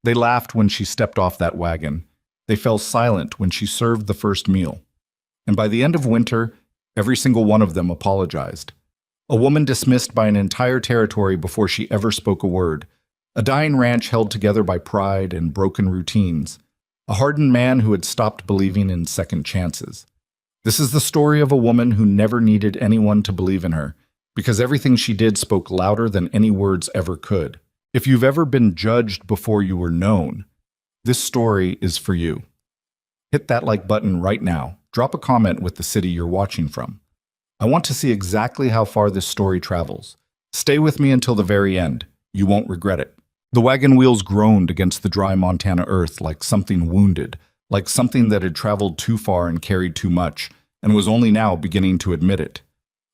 They laughed when she stepped off that wagon. They fell silent when she served the first meal. And by the end of winter, every single one of them apologized. A woman dismissed by an entire territory before she ever spoke a word. A dying ranch held together by pride and broken routines. A hardened man who had stopped believing in second chances. This is the story of a woman who never needed anyone to believe in her, because everything she did spoke louder than any words ever could. If you've ever been judged before you were known, this story is for you. Hit that like button right now. Drop a comment with the city you're watching from. I want to see exactly how far this story travels. Stay with me until the very end. You won't regret it. The wagon wheels groaned against the dry Montana earth like something wounded, like something that had traveled too far and carried too much, and was only now beginning to admit it.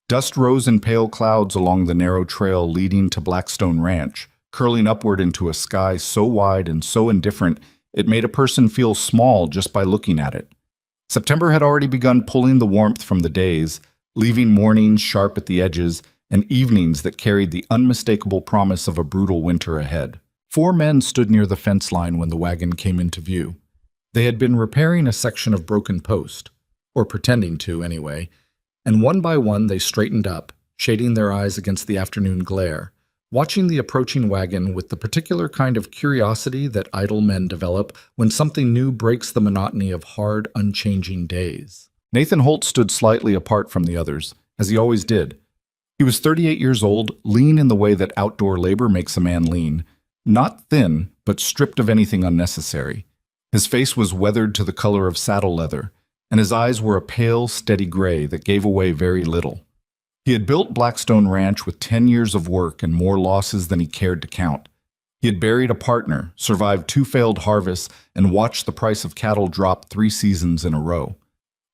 Dust rose in pale clouds along the narrow trail leading to Blackstone Ranch, curling upward into a sky so wide and so indifferent it made a person feel small just by looking at it. September had already begun pulling the warmth from the days, leaving mornings sharp at the edges and evenings that carried the unmistakable promise of a brutal winter ahead. 4 men stood near the fence line when the wagon came into view. They had been repairing a section of broken post, or pretending to anyway, and one by one they straightened up, shading their eyes against the afternoon glare, watching the approaching wagon with the particular kind of curiosity that idle men develop when something new breaks the monotony of hard, unchanging days. Nathan Holt stood slightly apart from the others, as he always did. He was 38 years old, lean in the way that outdoor labor makes a man lean, not thin, but stripped of anything unnecessary. His face was weathered to the color of saddle leather, and his eyes were a pale, steady gray that gave away very little. He had built Blackstone Ranch with 10 years of work and more losses than he cared to count. He had buried a partner, survived 2 failed harvests, and watched the price of cattle drop 3 seasons in a row.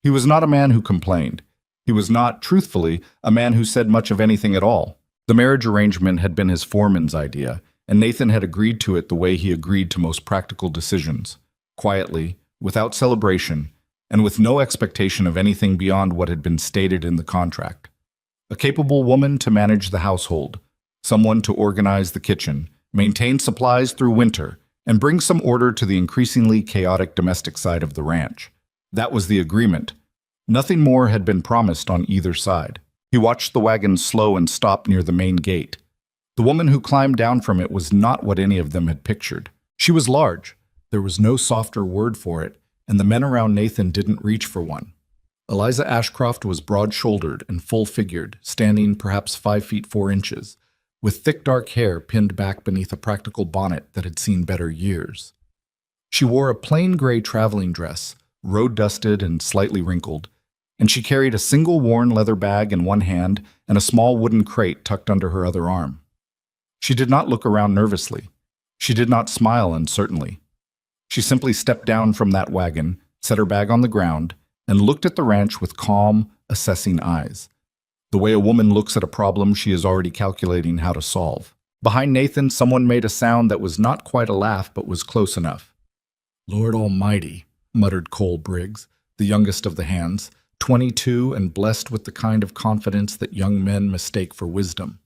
He was not a man who complained. He was not, truthfully, a man who said much of anything at all. The marriage arrangement had been his foreman's idea, and Nathan had agreed to it the way he agreed to most practical decisions, quietly, without celebration, and with no expectation of anything beyond what had been stated in the contract. A capable woman to manage the household, someone to organize the kitchen, maintain supplies through winter, and bring some order to the increasingly chaotic domestic side of the ranch. That was the agreement. Nothing more had been promised on either side. He watched the wagon slow and stop near the main gate. The woman who climbed down from it was not what any of them had pictured. She was large. There was no softer word for it, and the men around Nathan didn't reach for one. Eliza Ashcroft was broad-shouldered and full-figured, standing perhaps 5 feet 4 inches, with thick dark hair pinned back beneath a practical bonnet that had seen better years. She wore a plain gray traveling dress, road-dusted and slightly wrinkled, and she carried a single worn leather bag in one hand and a small wooden crate tucked under her other arm. She did not look around nervously. She did not smile uncertainly. She simply stepped down from that wagon, set her bag on the ground, and looked at the ranch with calm, assessing eyes. The way a woman looks at a problem she is already calculating how to solve. Behind Nathan, someone made a sound that was not quite a laugh but was close enough. "Lord Almighty," muttered Cole Briggs, the youngest of the hands, 22 and blessed with the kind of confidence that young men mistake for wisdom.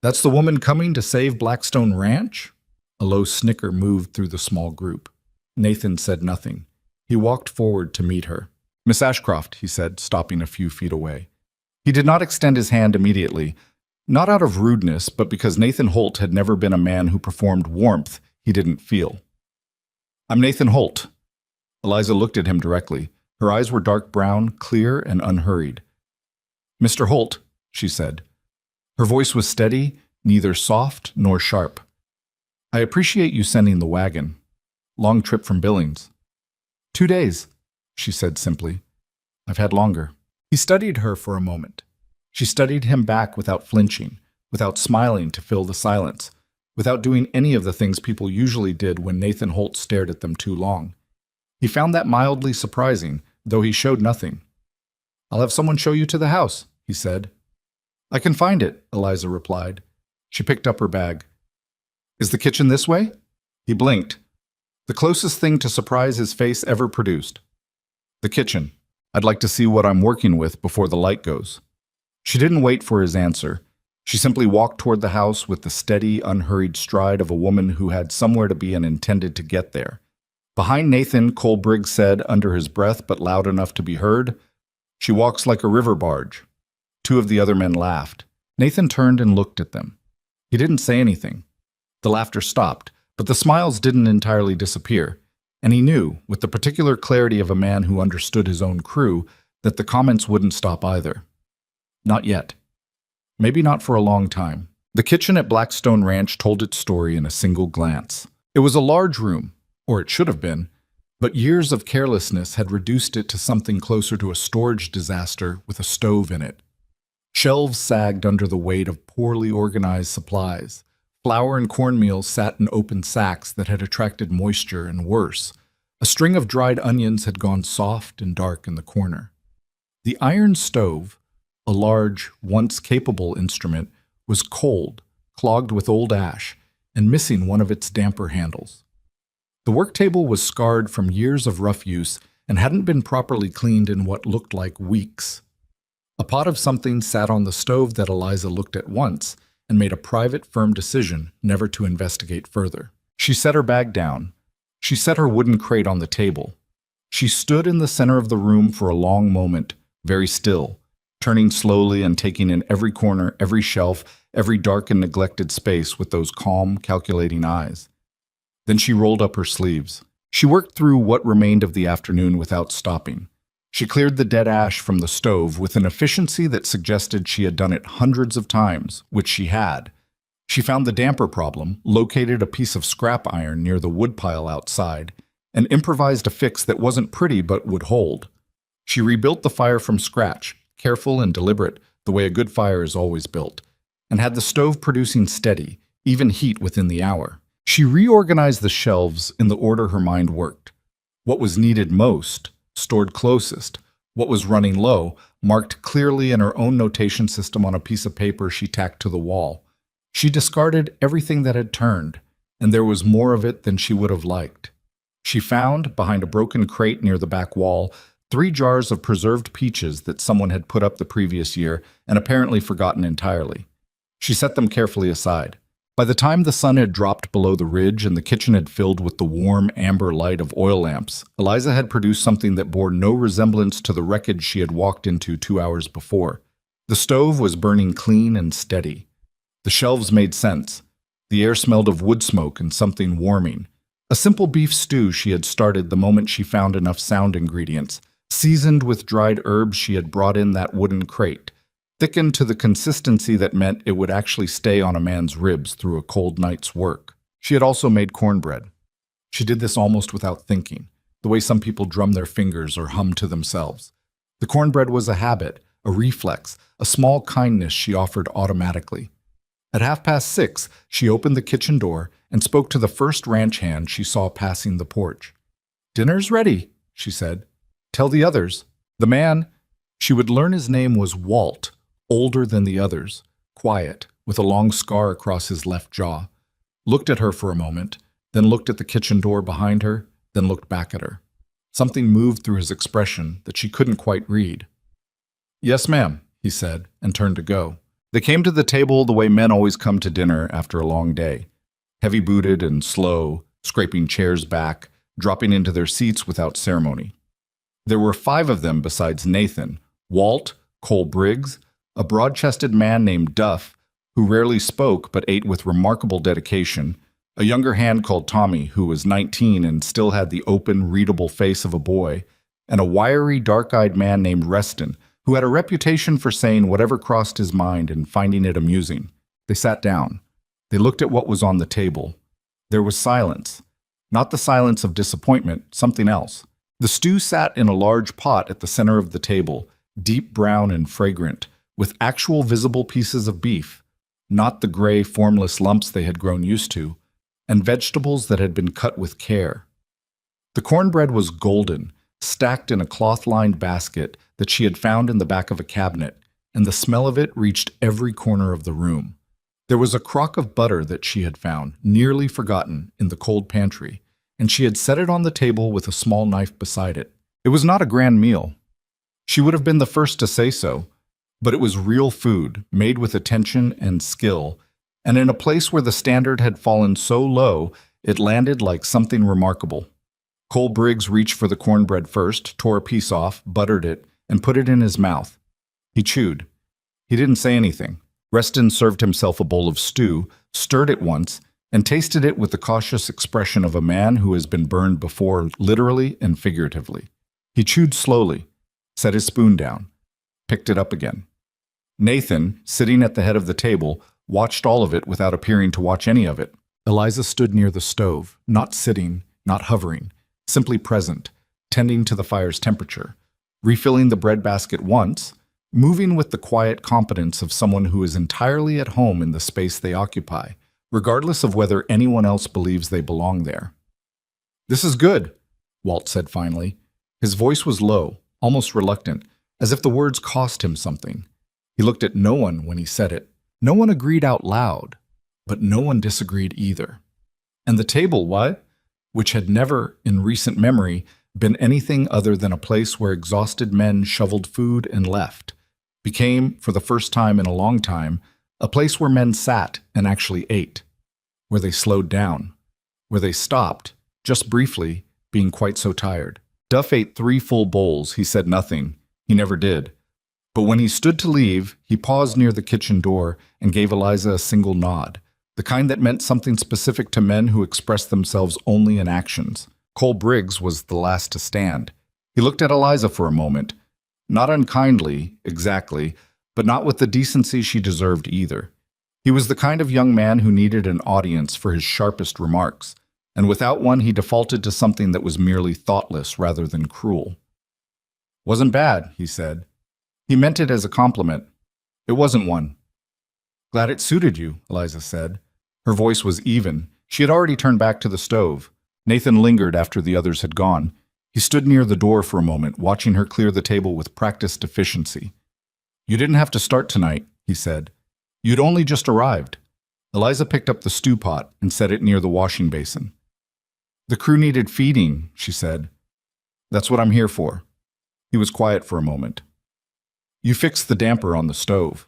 "That's the woman coming to save Blackstone Ranch?" A low snicker moved through the small group. Nathan said nothing. He walked forward to meet her. "Miss Ashcroft," he said, stopping a few feet away. He did not extend his hand immediately, not out of rudeness, but because Nathan Holt had never been a man who performed warmth he didn't feel. "I'm Nathan Holt." Eliza looked at him directly. Her eyes were dark brown, clear, and unhurried. "Mr. Holt," she said. Her voice was steady, neither soft nor sharp. "I appreciate you sending the wagon. Long trip from Billings." 2 days, she said simply. "I've had longer." He studied her for a moment. She studied him back without flinching, without smiling to fill the silence, without doing any of the things people usually did when Nathan Holt stared at them too long. He found that mildly surprising, though he showed nothing. "I'll have someone show you to the house," he said. "I can find it," Eliza replied. She picked up her bag. "Is the kitchen this way?" He blinked. The closest thing to surprise his face ever produced. "The kitchen. I'd like to see what I'm working with before the light goes." She didn't wait for his answer. She simply walked toward the house with the steady, unhurried stride of a woman who had somewhere to be and intended to get there. Behind Nathan, Cole Briggs said under his breath but loud enough to be heard, "She walks like a river barge." Two of the other men laughed. Nathan turned and looked at them. He didn't say anything. The laughter stopped, but the smiles didn't entirely disappear, and he knew, with the particular clarity of a man who understood his own crew, that the comments wouldn't stop either. Not yet. Maybe not for a long time. The kitchen at Blackstone Ranch told its story in a single glance. It was a large room, or it should have been, but years of carelessness had reduced it to something closer to a storage disaster with a stove in it. Shelves sagged under the weight of poorly organized supplies. Flour and cornmeal sat in open sacks that had attracted moisture, and worse, a string of dried onions had gone soft and dark in the corner. The iron stove, a large, once capable instrument, was cold, clogged with old ash, and missing one of its damper handles. The work table was scarred from years of rough use and hadn't been properly cleaned in what looked like weeks. A pot of something sat on the stove that Eliza looked at once and made a private, firm decision never to investigate further. She set her bag down. She set her wooden crate on the table. She stood in the center of the room for a long moment, very still, turning slowly and taking in every corner, every shelf, every dark and neglected space with those calm, calculating eyes. Then she rolled up her sleeves. She worked through what remained of the afternoon without stopping. She cleared the dead ash from the stove with an efficiency that suggested she had done it hundreds of times, which she had. She found the damper problem, located a piece of scrap iron near the woodpile outside, and improvised a fix that wasn't pretty but would hold. She rebuilt the fire from scratch, careful and deliberate, the way a good fire is always built, and had the stove producing steady, even heat within the hour. She reorganized the shelves in the order her mind worked. What was needed most, stored closest. What was running low, marked clearly in her own notation system on a piece of paper she tacked to the wall. She discarded everything that had turned, and there was more of it than she would have liked. She found, behind a broken crate near the back wall, 3 jars of preserved peaches that someone had put up the previous year and apparently forgotten entirely. She set them carefully aside. By the time the sun had dropped below the ridge and the kitchen had filled with the warm, amber light of oil lamps, Eliza had produced something that bore no resemblance to the wreckage she had walked into 2 hours before. The stove was burning clean and steady. The shelves made sense. The air smelled of wood smoke and something warming. A simple beef stew she had started the moment she found enough sound ingredients, seasoned with dried herbs she had brought in that wooden crate, thickened to the consistency that meant it would actually stay on a man's ribs through a cold night's work. She had also made cornbread. She did this almost without thinking, the way some people drum their fingers or hum to themselves. The cornbread was a habit, a reflex, a small kindness she offered automatically. At 6:30, she opened the kitchen door and spoke to the first ranch hand she saw passing the porch. "Dinner's ready," she said. "Tell the others." The man, she would learn his name was Walt, older than the others, quiet, with a long scar across his left jaw, looked at her for a moment, then looked at the kitchen door behind her, then looked back at her. Something moved through his expression that she couldn't quite read. "Yes, ma'am," he said, and turned to go. They came to the table the way men always come to dinner after a long day, heavy-booted and slow, scraping chairs back, dropping into their seats without ceremony. There were 5 of them besides Nathan: Walt, Cole Briggs, a broad-chested man named Duff, who rarely spoke but ate with remarkable dedication, a younger hand called Tommy, who was 19 and still had the open, readable face of a boy, and a wiry, dark-eyed man named Reston, who had a reputation for saying whatever crossed his mind and finding it amusing. They sat down. They looked at what was on the table. There was silence. Not the silence of disappointment, something else. The stew sat in a large pot at the center of the table, deep brown and fragrant, with actual visible pieces of beef, not the gray, formless lumps they had grown used to, and vegetables that had been cut with care. The cornbread was golden, stacked in a cloth-lined basket that she had found in the back of a cabinet, and the smell of it reached every corner of the room. There was a crock of butter that she had found, nearly forgotten, in the cold pantry, and she had set it on the table with a small knife beside it. It was not a grand meal. She would have been the first to say so, But it was real food, made with attention and skill, and in a place where the standard had fallen so low, it landed like something remarkable. Cole Briggs reached for the cornbread first, tore a piece off, buttered it, and put it in his mouth. He chewed. He didn't say anything. Reston served himself a bowl of stew, stirred it once, and tasted it with the cautious expression of a man who has been burned before, literally and figuratively. He chewed slowly, set his spoon down, picked it up again. Nathan, sitting at the head of the table, watched all of it without appearing to watch any of it. Eliza stood near the stove, not sitting, not hovering, simply present, tending to the fire's temperature, refilling the breadbasket once, moving with the quiet competence of someone who is entirely at home in the space they occupy, regardless of whether anyone else believes they belong there. "This is good," Walt said finally. His voice was low, almost reluctant, as if the words cost him something. He looked at no one when he said it. No one agreed out loud, but no one disagreed either. And the table, what? Which had never, in recent memory, been anything other than a place where exhausted men shoveled food and left, became, for the first time in a long time, a place where men sat and actually ate, where they slowed down, where they stopped, just briefly, being quite so tired. Duff ate 3 full bowls. He said nothing. He never did. But when he stood to leave, he paused near the kitchen door and gave Eliza a single nod, the kind that meant something specific to men who expressed themselves only in actions. Cole Briggs was the last to stand. He looked at Eliza for a moment, not unkindly, exactly, but not with the decency she deserved either. He was the kind of young man who needed an audience for his sharpest remarks, and without one he defaulted to something that was merely thoughtless rather than cruel. "Wasn't bad," he said. He meant it as a compliment. It wasn't one. "Glad it suited you," Eliza said. Her voice was even. She had already turned back to the stove. Nathan lingered after the others had gone. He stood near the door for a moment, watching her clear the table with practiced efficiency. "You didn't have to start tonight," he said. "You'd only just arrived." Eliza picked up the stew pot and set it near the washing basin. "The crew needed feeding," she said. "That's what I'm here for." He was quiet for a moment. "You fixed the damper on the stove.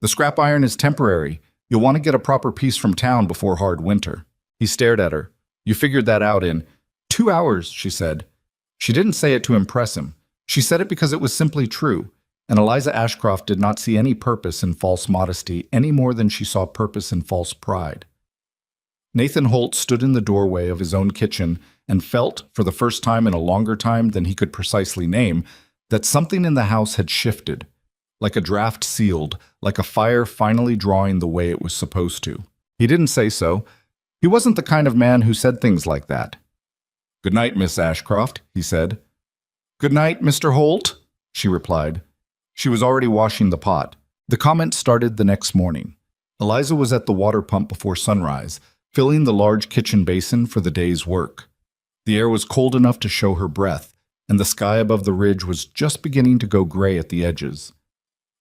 The scrap iron is temporary. You'll want to get a proper piece from town before hard winter." He stared at her. "You figured that out in 2 hours," she said. She didn't say it to impress him. She said it because it was simply true, and Eliza Ashcroft did not see any purpose in false modesty any more than she saw purpose in false pride. Nathan Holt stood in the doorway of his own kitchen and felt, for the first time in a longer time than he could precisely name, that something in the house had shifted, like a draft sealed, like a fire finally drawing the way it was supposed to. He didn't say so. He wasn't the kind of man who said things like that. "Good night, Miss Ashcroft," he said. "Good night, Mr. Holt," she replied. She was already washing the pot. The comment started the next morning. Eliza was at the water pump before sunrise, filling the large kitchen basin for the day's work. The air was cold enough to show her breath, and the sky above the ridge was just beginning to go gray at the edges.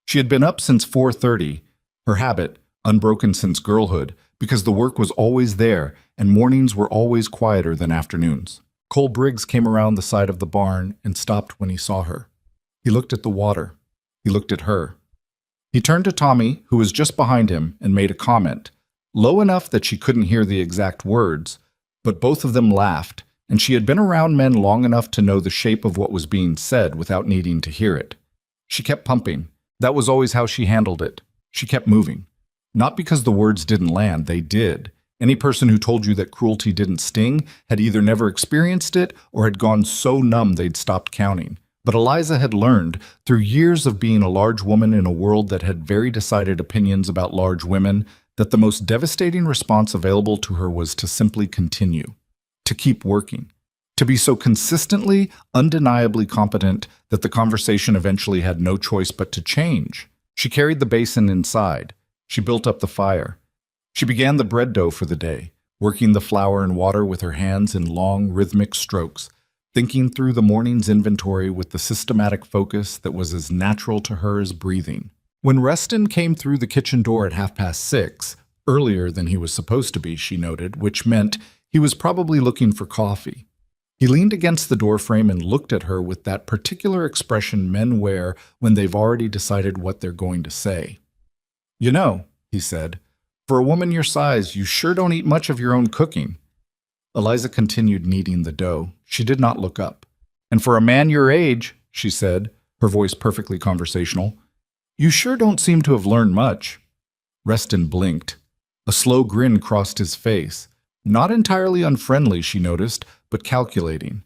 She had been up since 4:30, her habit, unbroken since girlhood, because the work was always there and mornings were always quieter than afternoons. Cole Briggs came around the side of the barn and stopped when he saw her. He looked at the water. He looked at her. He turned to Tommy, who was just behind him, and made a comment, low enough that she couldn't hear the exact words, but both of them laughed, and she had been around men long enough to know the shape of what was being said without needing to hear it. She kept pumping. That was always how she handled it. She kept moving. Not because the words didn't land, they did. Any person who told you that cruelty didn't sting had either never experienced it or had gone so numb they'd stopped counting. But Eliza had learned, through years of being a large woman in a world that had very decided opinions about large women, that the most devastating response available to her was to simply continue, to keep working, to be so consistently, undeniably competent that the conversation eventually had no choice but to change. She carried the basin inside. She built up the fire. She began the bread dough for the day, working the flour and water with her hands in long, rhythmic strokes, thinking through the morning's inventory with the systematic focus that was as natural to her as breathing. When Reston came through the kitchen door at 6:30, earlier than he was supposed to be, she noted, which meant he was probably looking for coffee. He leaned against the doorframe and looked at her with that particular expression men wear when they've already decided what they're going to say. "You know," he said, "for a woman your size, you sure don't eat much of your own cooking." Eliza continued kneading the dough. She did not look up. "And for a man your age," she said, her voice perfectly conversational, "you sure don't seem to have learned much." Reston blinked. A slow grin crossed his face. Not entirely unfriendly, she noticed, but calculating.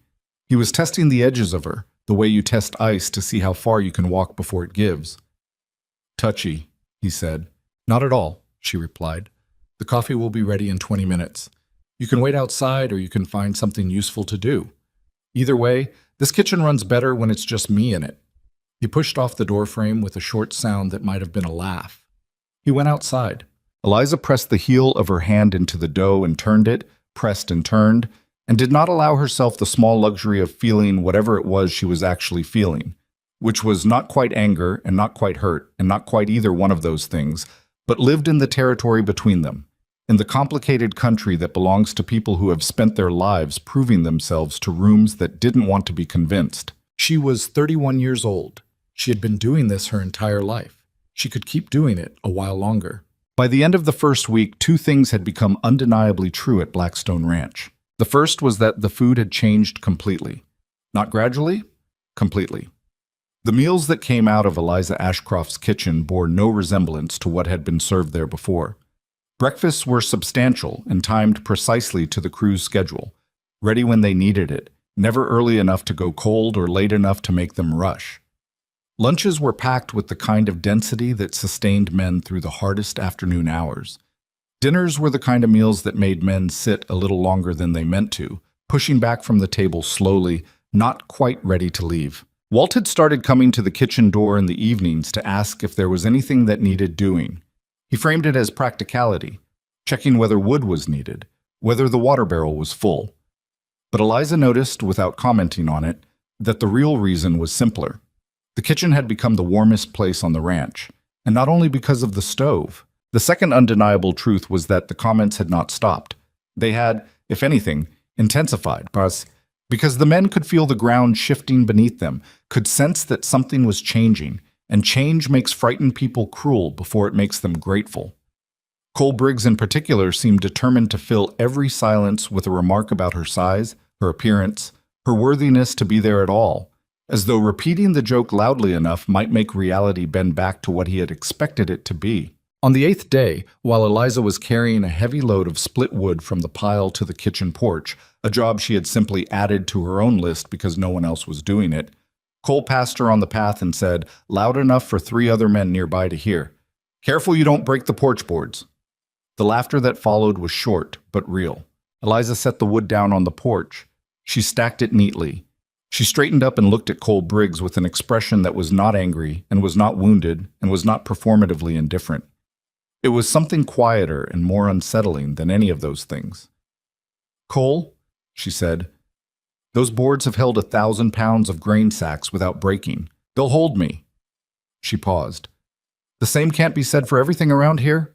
He was testing the edges of her, the way you test ice to see how far you can walk before it gives. "Touchy," he said. "Not at all," she replied. "The coffee will be ready in 20 minutes. You can wait outside or you can find something useful to do. Either way, this kitchen runs better when it's just me in it." He pushed off the doorframe with a short sound that might have been a laugh. He went outside. Eliza pressed the heel of her hand into the dough and turned it, pressed and turned, and did not allow herself the small luxury of feeling whatever it was she was actually feeling, which was not quite anger and not quite hurt and not quite either one of those things, but lived in the territory between them, in the complicated country that belongs to people who have spent their lives proving themselves to rooms that didn't want to be convinced. She was 31 years old. She had been doing this her entire life. She could keep doing it a while longer. By the end of the first week, two things had become undeniably true at Blackstone Ranch. The first was that the food had changed completely. Not gradually, completely. The meals that came out of Eliza Ashcroft's kitchen bore no resemblance to what had been served there before. Breakfasts were substantial and timed precisely to the crew's schedule, ready when they needed it, never early enough to go cold or late enough to make them rush. Lunches were packed with the kind of density that sustained men through the hardest afternoon hours. Dinners were the kind of meals that made men sit a little longer than they meant to, pushing back from the table slowly, not quite ready to leave. Walt had started coming to the kitchen door in the evenings to ask if there was anything that needed doing. He framed it as practicality, checking whether wood was needed, whether the water barrel was full. But Eliza noticed, without commenting on it, that the real reason was simpler. The kitchen had become the warmest place on the ranch, and not only because of the stove. The second undeniable truth was that the comments had not stopped. They had, if anything, intensified, because the men could feel the ground shifting beneath them, could sense that something was changing, and change makes frightened people cruel before it makes them grateful. Cole Briggs in particular seemed determined to fill every silence with a remark about her size, her appearance, her worthiness to be there at all, as though repeating the joke loudly enough might make reality bend back to what he had expected it to be. On the 8th day, while Eliza was carrying a heavy load of split wood from the pile to the kitchen porch, a job she had simply added to her own list because no one else was doing it, Cole passed her on the path and said, loud enough for 3 other men nearby to hear, "Careful you don't break the porch boards." The laughter that followed was short, but real. Eliza set the wood down on the porch. She stacked it neatly. She straightened up and looked at Cole Briggs with an expression that was not angry and was not wounded and was not performatively indifferent. It was something quieter and more unsettling than any of those things. "Cole," she said, "those boards have held 1,000 pounds of grain sacks without breaking. They'll hold me." She paused. "The same can't be said for everything around here?"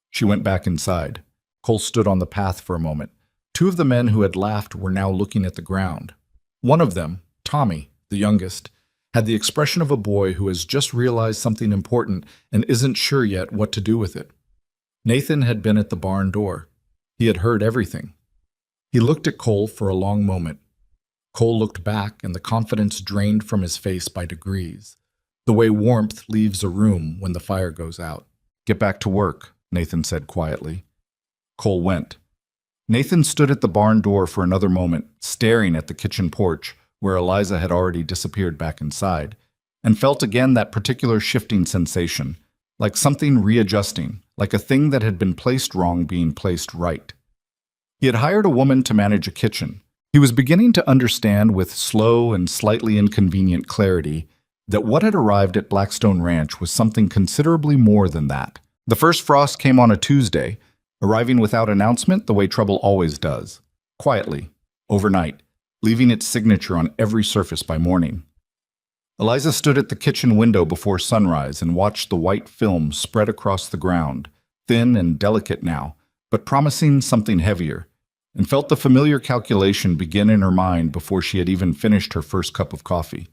She went back inside. Cole stood on the path for a moment. 2 of the men who had laughed were now looking at the ground. One of them, Tommy, the youngest, had the expression of a boy who has just realized something important and isn't sure yet what to do with it. Nathan had been at the barn door. He had heard everything. He looked at Cole for a long moment. Cole looked back, and the confidence drained from his face by degrees, the way warmth leaves a room when the fire goes out. "Get back to work," Nathan said quietly. Cole went. Nathan stood at the barn door for another moment, staring at the kitchen porch, where Eliza had already disappeared back inside, and felt again that particular shifting sensation, like something readjusting, like a thing that had been placed wrong being placed right. He had hired a woman to manage a kitchen. He was beginning to understand with slow and slightly inconvenient clarity that what had arrived at Blackstone Ranch was something considerably more than that. The first frost came on a Tuesday, arriving without announcement the way trouble always does, quietly, overnight, leaving its signature on every surface by morning. Eliza stood at the kitchen window before sunrise and watched the white film spread across the ground, thin and delicate now, but promising something heavier. and felt the familiar calculation begin in her mind before she had even finished her first cup of coffee.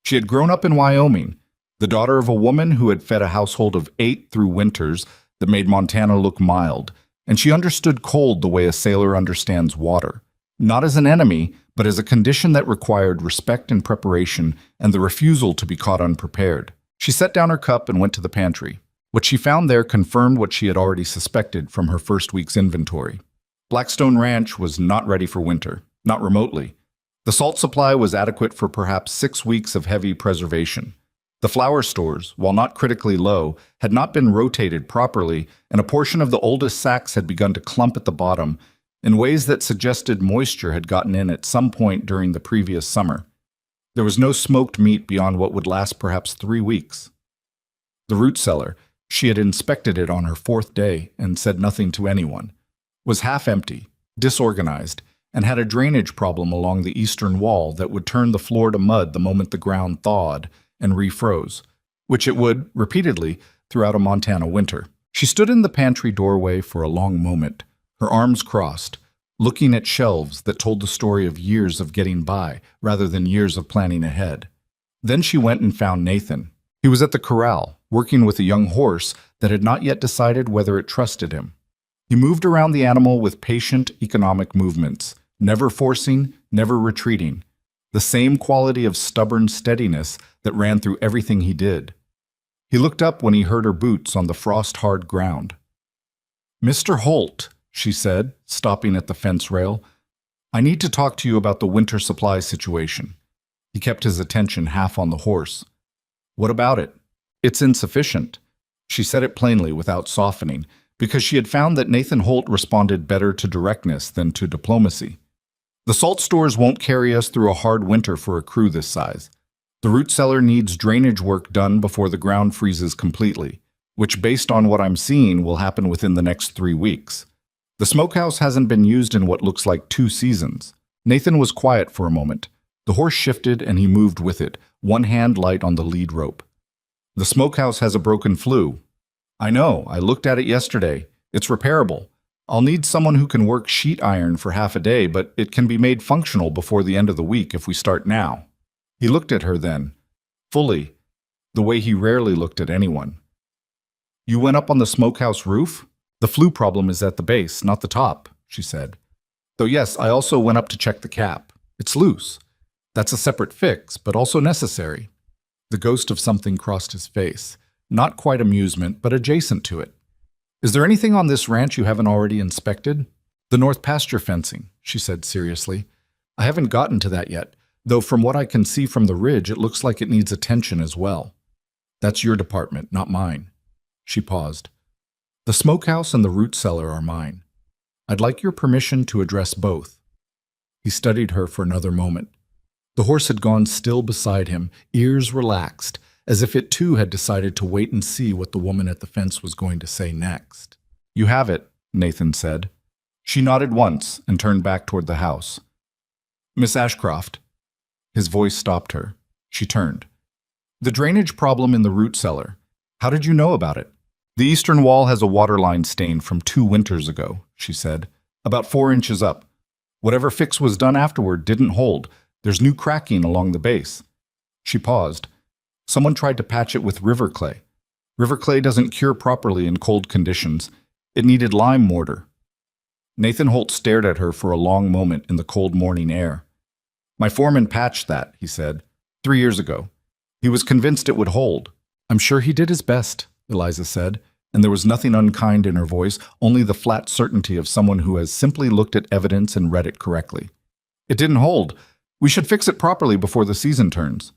She had grown up in Wyoming, the daughter of a woman who had fed a household of 8 through winters that made Montana look mild, and she understood cold the way a sailor understands water, not as an enemy, but as a condition that required respect and preparation and the refusal to be caught unprepared. She set down her cup and went to the pantry. What she found there confirmed what she had already suspected from her first week's inventory. Blackstone Ranch was not ready for winter, not remotely. The salt supply was adequate for perhaps 6 weeks of heavy preservation. The flour stores, while not critically low, had not been rotated properly, and a portion of the oldest sacks had begun to clump at the bottom in ways that suggested moisture had gotten in at some point during the previous summer. There was no smoked meat beyond what would last perhaps 3 weeks. The root cellar, she had inspected it on her 4th day and said nothing to anyone, was half empty, disorganized, and had a drainage problem along the eastern wall that would turn the floor to mud the moment the ground thawed and refroze, which it would, repeatedly, throughout a Montana winter. She stood in the pantry doorway for a long moment, her arms crossed, looking at shelves that told the story of years of getting by rather than years of planning ahead. Then she went and found Nathan. He was at the corral, working with a young horse that had not yet decided whether it trusted him. He moved around the animal with patient, economic movements, never forcing, never retreating, the same quality of stubborn steadiness that ran through everything he did. He looked up when he heard her boots on the frost-hard ground. "Mr. Holt," she said, stopping at the fence rail, "I need to talk to you about the winter supply situation." He kept his attention half on the horse. "What about it?" "It's insufficient." She said it plainly without softening, because she had found that Nathan Holt responded better to directness than to diplomacy. "The salt stores won't carry us through a hard winter for a crew this size. The root cellar needs drainage work done before the ground freezes completely, which, based on what I'm seeing, will happen within the next 3 weeks. The smokehouse hasn't been used in what looks like 2 seasons. Nathan was quiet for a moment. The horse shifted and he moved with it, one hand light on the lead rope. "The smokehouse has a broken flue." "I know, I looked at it yesterday. It's repairable. I'll need someone who can work sheet iron for half a day, but it can be made functional before the end of the week if we start now." He looked at her then, fully, the way he rarely looked at anyone. "You went up on the smokehouse roof? The flue problem is at the base, not the top," she said. "Though yes, I also went up to check the cap. It's loose. That's a separate fix, but also necessary." The ghost of something crossed his face, not quite amusement, but adjacent to it. "Is there anything on this ranch you haven't already inspected?" "The north pasture fencing," she said seriously. "I haven't gotten to that yet, though from what I can see from the ridge, it looks like it needs attention as well." "That's your department, not mine." She paused. "The smokehouse and the root cellar are mine. I'd like your permission to address both." He studied her for another moment. The horse had gone still beside him, ears relaxed, as if it too had decided to wait and see what the woman at the fence was going to say next. "You have it," Nathan said. She nodded once and turned back toward the house. "Miss Ashcroft." His voice stopped her. She turned. "The drainage problem in the root cellar. How did you know about it?" "The eastern wall has a waterline stain from 2 winters ago," she said. "About 4 inches up. Whatever fix was done afterward didn't hold. There's new cracking along the base." She paused. "Someone tried to patch it with river clay. River clay doesn't cure properly in cold conditions. It needed lime mortar." Nathan Holt stared at her for a long moment in the cold morning air. "My foreman patched that," he said, 3 years ago. He was convinced it would hold." "I'm sure he did his best," Eliza said, and there was nothing unkind in her voice, only the flat certainty of someone who has simply looked at evidence and read it correctly. "It didn't hold. We should fix it properly before the season turns."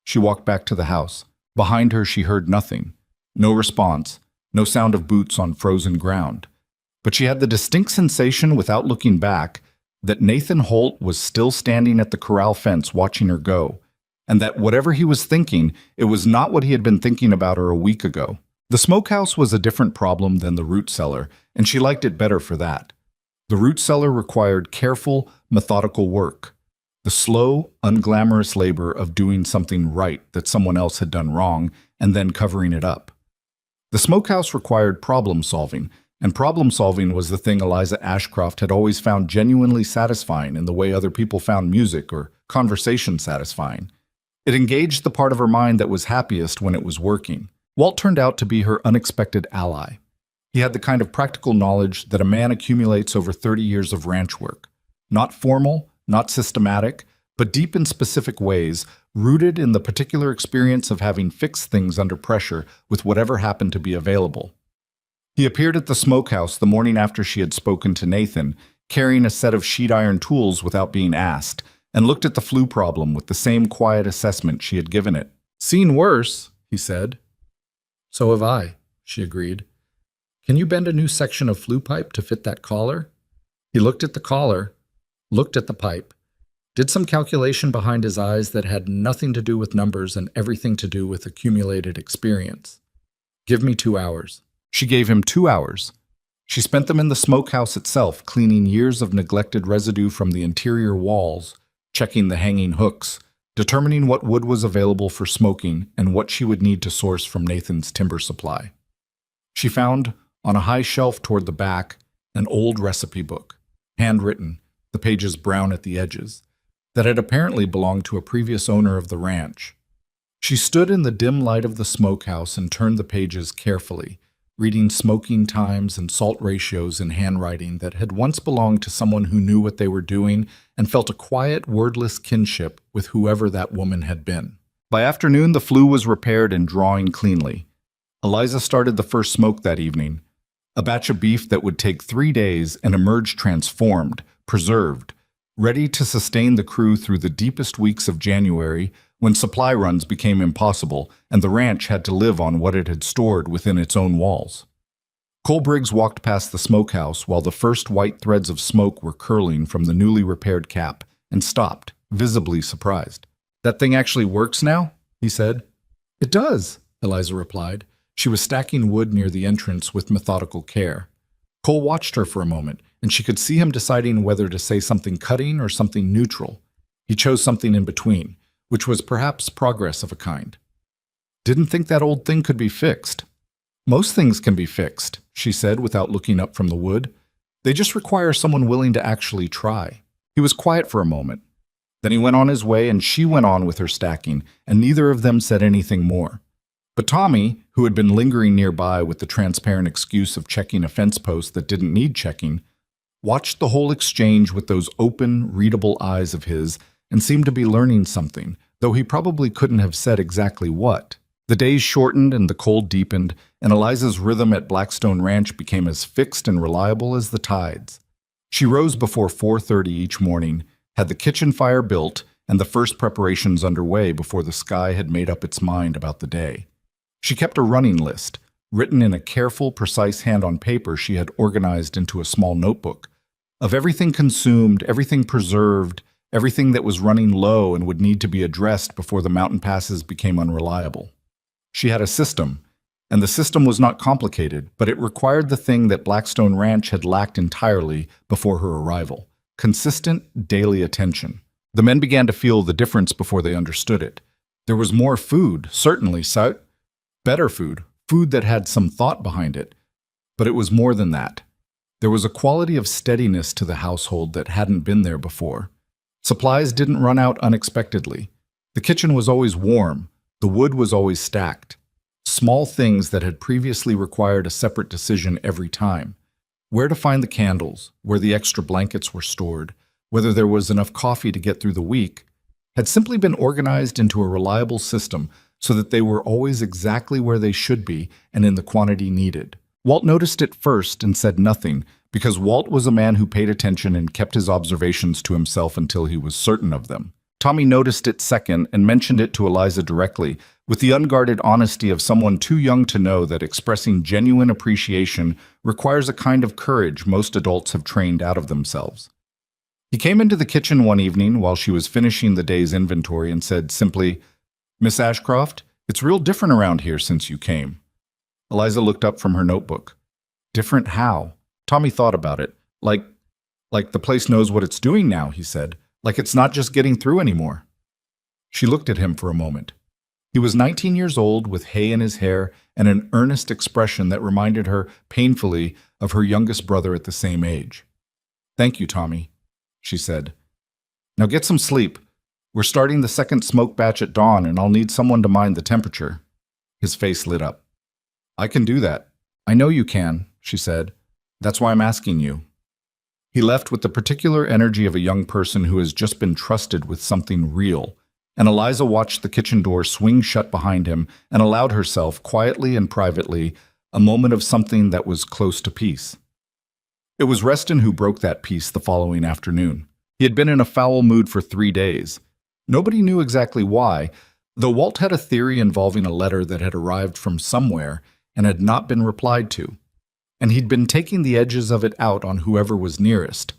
She walked back to the house. Behind her she heard nothing. No response, no sound of boots on frozen ground. But she had the distinct sensation, without looking back, that Nathan Holt was still standing at the corral fence watching her go, and that whatever he was thinking, it was not what he had been thinking about her a week ago. The smokehouse was a different problem than the root cellar, and she liked it better for that. The root cellar required careful, methodical work. The slow, unglamorous labor of doing something right that someone else had done wrong and then covering it up. The smokehouse required problem-solving, And problem-solving was the thing Eliza Ashcroft had always found genuinely satisfying in the way other people found music or conversation satisfying. It engaged the part of her mind that was happiest when it was working. Walt turned out to be her unexpected ally. He had the kind of practical knowledge that a man accumulates over 30 years of ranch work. Not formal, not systematic, but deep in specific ways, rooted in the particular experience of having fixed things under pressure with whatever happened to be available. He appeared at the smokehouse the morning after she had spoken to Nathan, carrying a set of sheet iron tools without being asked, and looked at the flu problem with the same quiet assessment she had given it. "Seen worse," he said. "So have I," she agreed. "Can you bend a new section of flue pipe to fit that collar?" He looked at the collar, looked at the pipe, did some calculation behind his eyes that had nothing to do with numbers and everything to do with accumulated experience. "Give me 2 hours." She gave him 2 hours. She spent them in the smokehouse itself, cleaning years of neglected residue from the interior walls, checking the hanging hooks, determining what wood was available for smoking and what she would need to source from Nathan's timber supply. She found, on a high shelf toward the back, an old recipe book, handwritten, the pages brown at the edges, that had apparently belonged to a previous owner of the ranch. She stood in the dim light of the smokehouse and turned the pages carefully, reading smoking times and salt ratios in handwriting that had once belonged to someone who knew what they were doing and felt a quiet, wordless kinship with whoever that woman had been. By afternoon, the flue was repaired and drawing cleanly. Eliza started the first smoke that evening, a batch of beef that would take 3 days and emerge transformed, preserved, ready to sustain the crew through the deepest weeks of January when supply runs became impossible and the ranch had to live on what it had stored within its own walls. Cole Briggs walked past the smokehouse while the first white threads of smoke were curling from the newly repaired cap and stopped, visibly surprised. "That thing actually works now?" he said. "It does," Eliza replied. She was stacking wood near the entrance with methodical care. Cole watched her for a moment, and she could see him deciding whether to say something cutting or something neutral. He chose something in between, which was perhaps progress of a kind. "Didn't think that old thing could be fixed." "Most things can be fixed," she said without looking up from the wood. "They just require someone willing to actually try." He was quiet for a moment. Then he went on his way and she went on with her stacking, and neither of them said anything more. But Tommy, who had been lingering nearby with the transparent excuse of checking a fence post that didn't need checking, watched the whole exchange with those open, readable eyes of his and seemed to be learning something, though he probably couldn't have said exactly what. The days shortened and the cold deepened, and Eliza's rhythm at Blackstone Ranch became as fixed and reliable as the tides. She rose before 4:30 each morning, had the kitchen fire built, and the first preparations underway before the sky had made up its mind about the day. She kept a running list, written in a careful, precise hand on paper she had organized into a small notebook, of everything consumed, everything preserved, everything that was running low and would need to be addressed before the mountain passes became unreliable. She had a system, and the system was not complicated, but it required the thing that Blackstone Ranch had lacked entirely before her arrival: consistent, daily attention. The men began to feel the difference before they understood it. There was more food, certainly, better food, food that had some thought behind it. But it was more than that. There was a quality of steadiness to the household that hadn't been there before. Supplies didn't run out unexpectedly. The kitchen was always warm. The wood was always stacked. Small things that had previously required a separate decision every time. Where to find the candles, where the extra blankets were stored, whether there was enough coffee to get through the week, had simply been organized into a reliable system so that they were always exactly where they should be and in the quantity needed. Walt noticed it first and said nothing, because Walt was a man who paid attention and kept his observations to himself until he was certain of them. Tommy noticed it second and mentioned it to Eliza directly, with the unguarded honesty of someone too young to know that expressing genuine appreciation requires a kind of courage most adults have trained out of themselves. He came into the kitchen one evening while she was finishing the day's inventory and said simply, "Miss Ashcroft, it's real different around here since you came." Eliza looked up from her notebook. "Different how?" Tommy thought about it. Like the place knows what it's doing now," he said. "Like it's not just getting through anymore." She looked at him for a moment. He was 19 years old with hay in his hair and an earnest expression that reminded her painfully of her youngest brother at the same age. "Thank you, Tommy," she said. "Now get some sleep. We're starting the second smoke batch at dawn and I'll need someone to mind the temperature." His face lit up. "I can do that." "I know you can," she said. "That's why I'm asking you." He left with the particular energy of a young person who has just been trusted with something real, and Eliza watched the kitchen door swing shut behind him and allowed herself, quietly and privately, a moment of something that was close to peace. It was Reston who broke that peace the following afternoon. He had been in a foul mood for 3 days. Nobody knew exactly why, though Walt had a theory involving a letter that had arrived from somewhere and had not been replied to. And he'd been taking the edges of it out on whoever was nearest,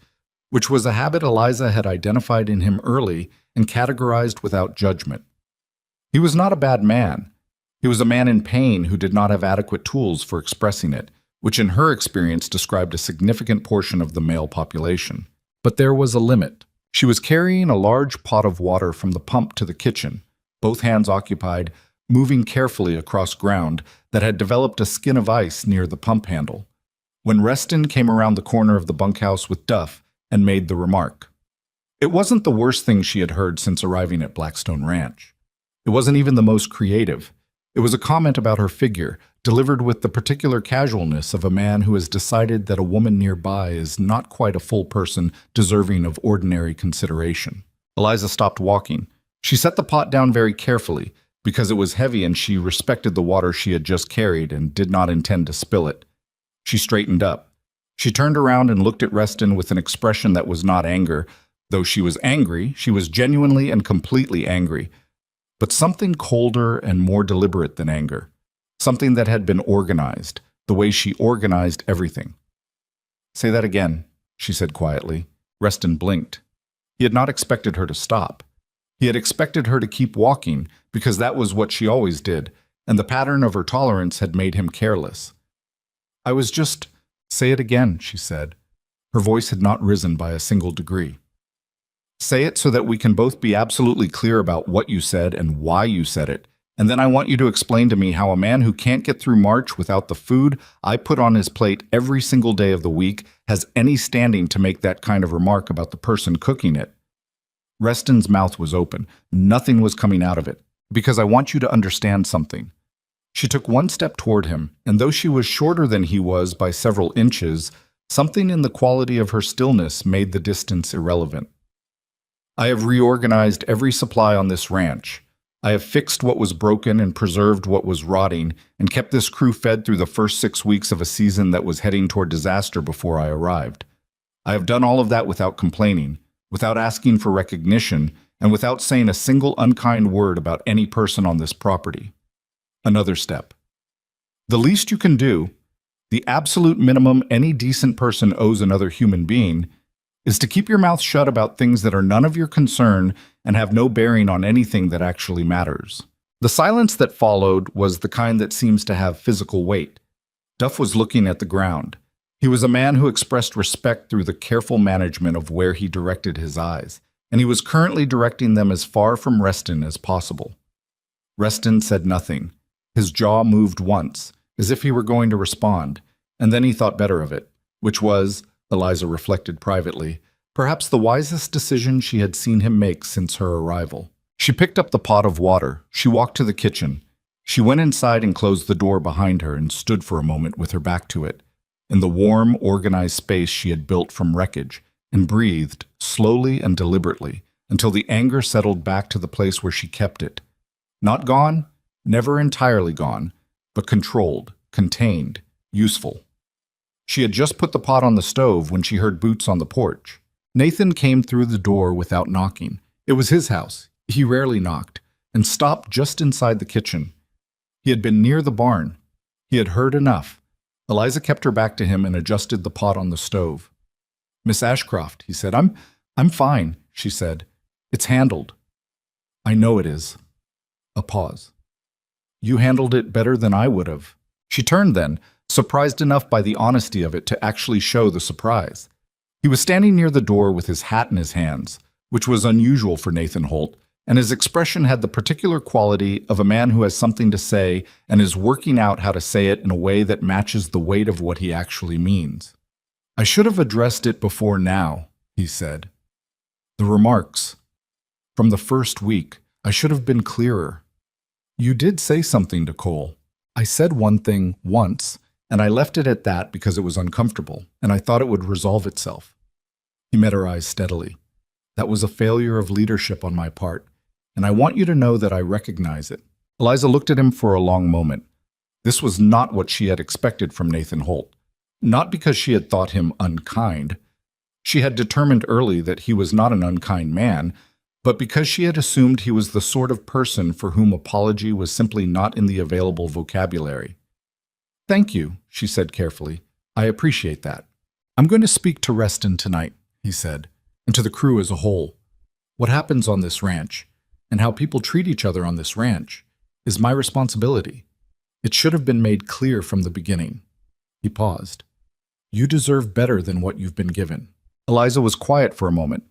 which was a habit Eliza had identified in him early and categorized without judgment. He was not a bad man. He was a man in pain who did not have adequate tools for expressing it, which in her experience described a significant portion of the male population. But there was a limit. She was carrying a large pot of water from the pump to the kitchen, both hands occupied, moving carefully across ground that had developed a skin of ice near the pump handle, when Reston came around the corner of the bunkhouse with Duff and made the remark. It wasn't the worst thing she had heard since arriving at Blackstone Ranch. It wasn't even the most creative. It was a comment about her figure, delivered with the particular casualness of a man who has decided that a woman nearby is not quite a full person deserving of ordinary consideration. Eliza stopped walking. She set the pot down very carefully, because it was heavy and she respected the water she had just carried and did not intend to spill it. She straightened up. She turned around and looked at Reston with an expression that was not anger. Though she was angry, she was genuinely and completely angry, but something colder and more deliberate than anger. Something that had been organized, the way she organized everything. "Say that again," she said quietly. Reston blinked. He had not expected her to stop. He had expected her to keep walking, because that was what she always did, and the pattern of her tolerance had made him careless. "I was just—" "Say it again," she said. Her voice had not risen by a single degree. "Say it so that we can both be absolutely clear about what you said and why you said it, and then I want you to explain to me how a man who can't get through March without the food I put on his plate every single day of the week has any standing to make that kind of remark about the person cooking it." Reston's mouth was open. Nothing was coming out of it. "Because I want you to understand something." She took one step toward him, and though she was shorter than he was by several inches, something in the quality of her stillness made the distance irrelevant. "I have reorganized every supply on this ranch. I have fixed what was broken and preserved what was rotting, and kept this crew fed through the first 6 weeks of a season that was heading toward disaster before I arrived. I have done all of that without complaining, without asking for recognition, and without saying a single unkind word about any person on this property." Another step. "The least you can do, the absolute minimum any decent person owes another human being, is to keep your mouth shut about things that are none of your concern and have no bearing on anything that actually matters." The silence that followed was the kind that seems to have physical weight. Duff was looking at the ground. He was a man who expressed respect through the careful management of where he directed his eyes, and he was currently directing them as far from Reston as possible. Reston said nothing. His jaw moved once, as if he were going to respond, and then he thought better of it, which was, Eliza reflected privately, perhaps the wisest decision she had seen him make since her arrival. She picked up the pot of water. She walked to the kitchen. She went inside and closed the door behind her and stood for a moment with her back to it, in the warm, organized space she had built from wreckage, and breathed, slowly and deliberately, until the anger settled back to the place where she kept it. Not gone, never entirely gone, but controlled, contained, useful. She had just put the pot on the stove when she heard boots on the porch. Nathan came through the door without knocking. It was his house. He rarely knocked, and stopped just inside the kitchen. He had been near the barn. He had heard enough. Eliza kept her back to him and adjusted the pot on the stove. "Miss Ashcroft," he said. I'm fine," she said. "It's handled." "I know it is." A pause. "You handled it better than I would have." She turned then, surprised enough by the honesty of it to actually show the surprise. He was standing near the door with his hat in his hands, which was unusual for Nathan Holt, and his expression had the particular quality of a man who has something to say and is working out how to say it in a way that matches the weight of what he actually means. "I should have addressed it before now," he said. "The remarks. From the first week, I should have been clearer. You did say something to Cole. I said one thing once, and I left it at that because it was uncomfortable, and I thought it would resolve itself." He met her eyes steadily. "That was a failure of leadership on my part, and I want you to know that I recognize it." Eliza looked at him for a long moment. This was not what she had expected from Nathan Holt. Not because she had thought him unkind. She had determined early that he was not an unkind man, but because she had assumed he was the sort of person for whom apology was simply not in the available vocabulary. "Thank you," she said carefully. "I appreciate that. I'm going to speak to Reston tonight," he said, "and to the crew as a whole. What happens on this ranch, and how people treat each other on this ranch, is my responsibility. It should have been made clear from the beginning." He paused. "You deserve better than what you've been given." Eliza was quiet for a moment.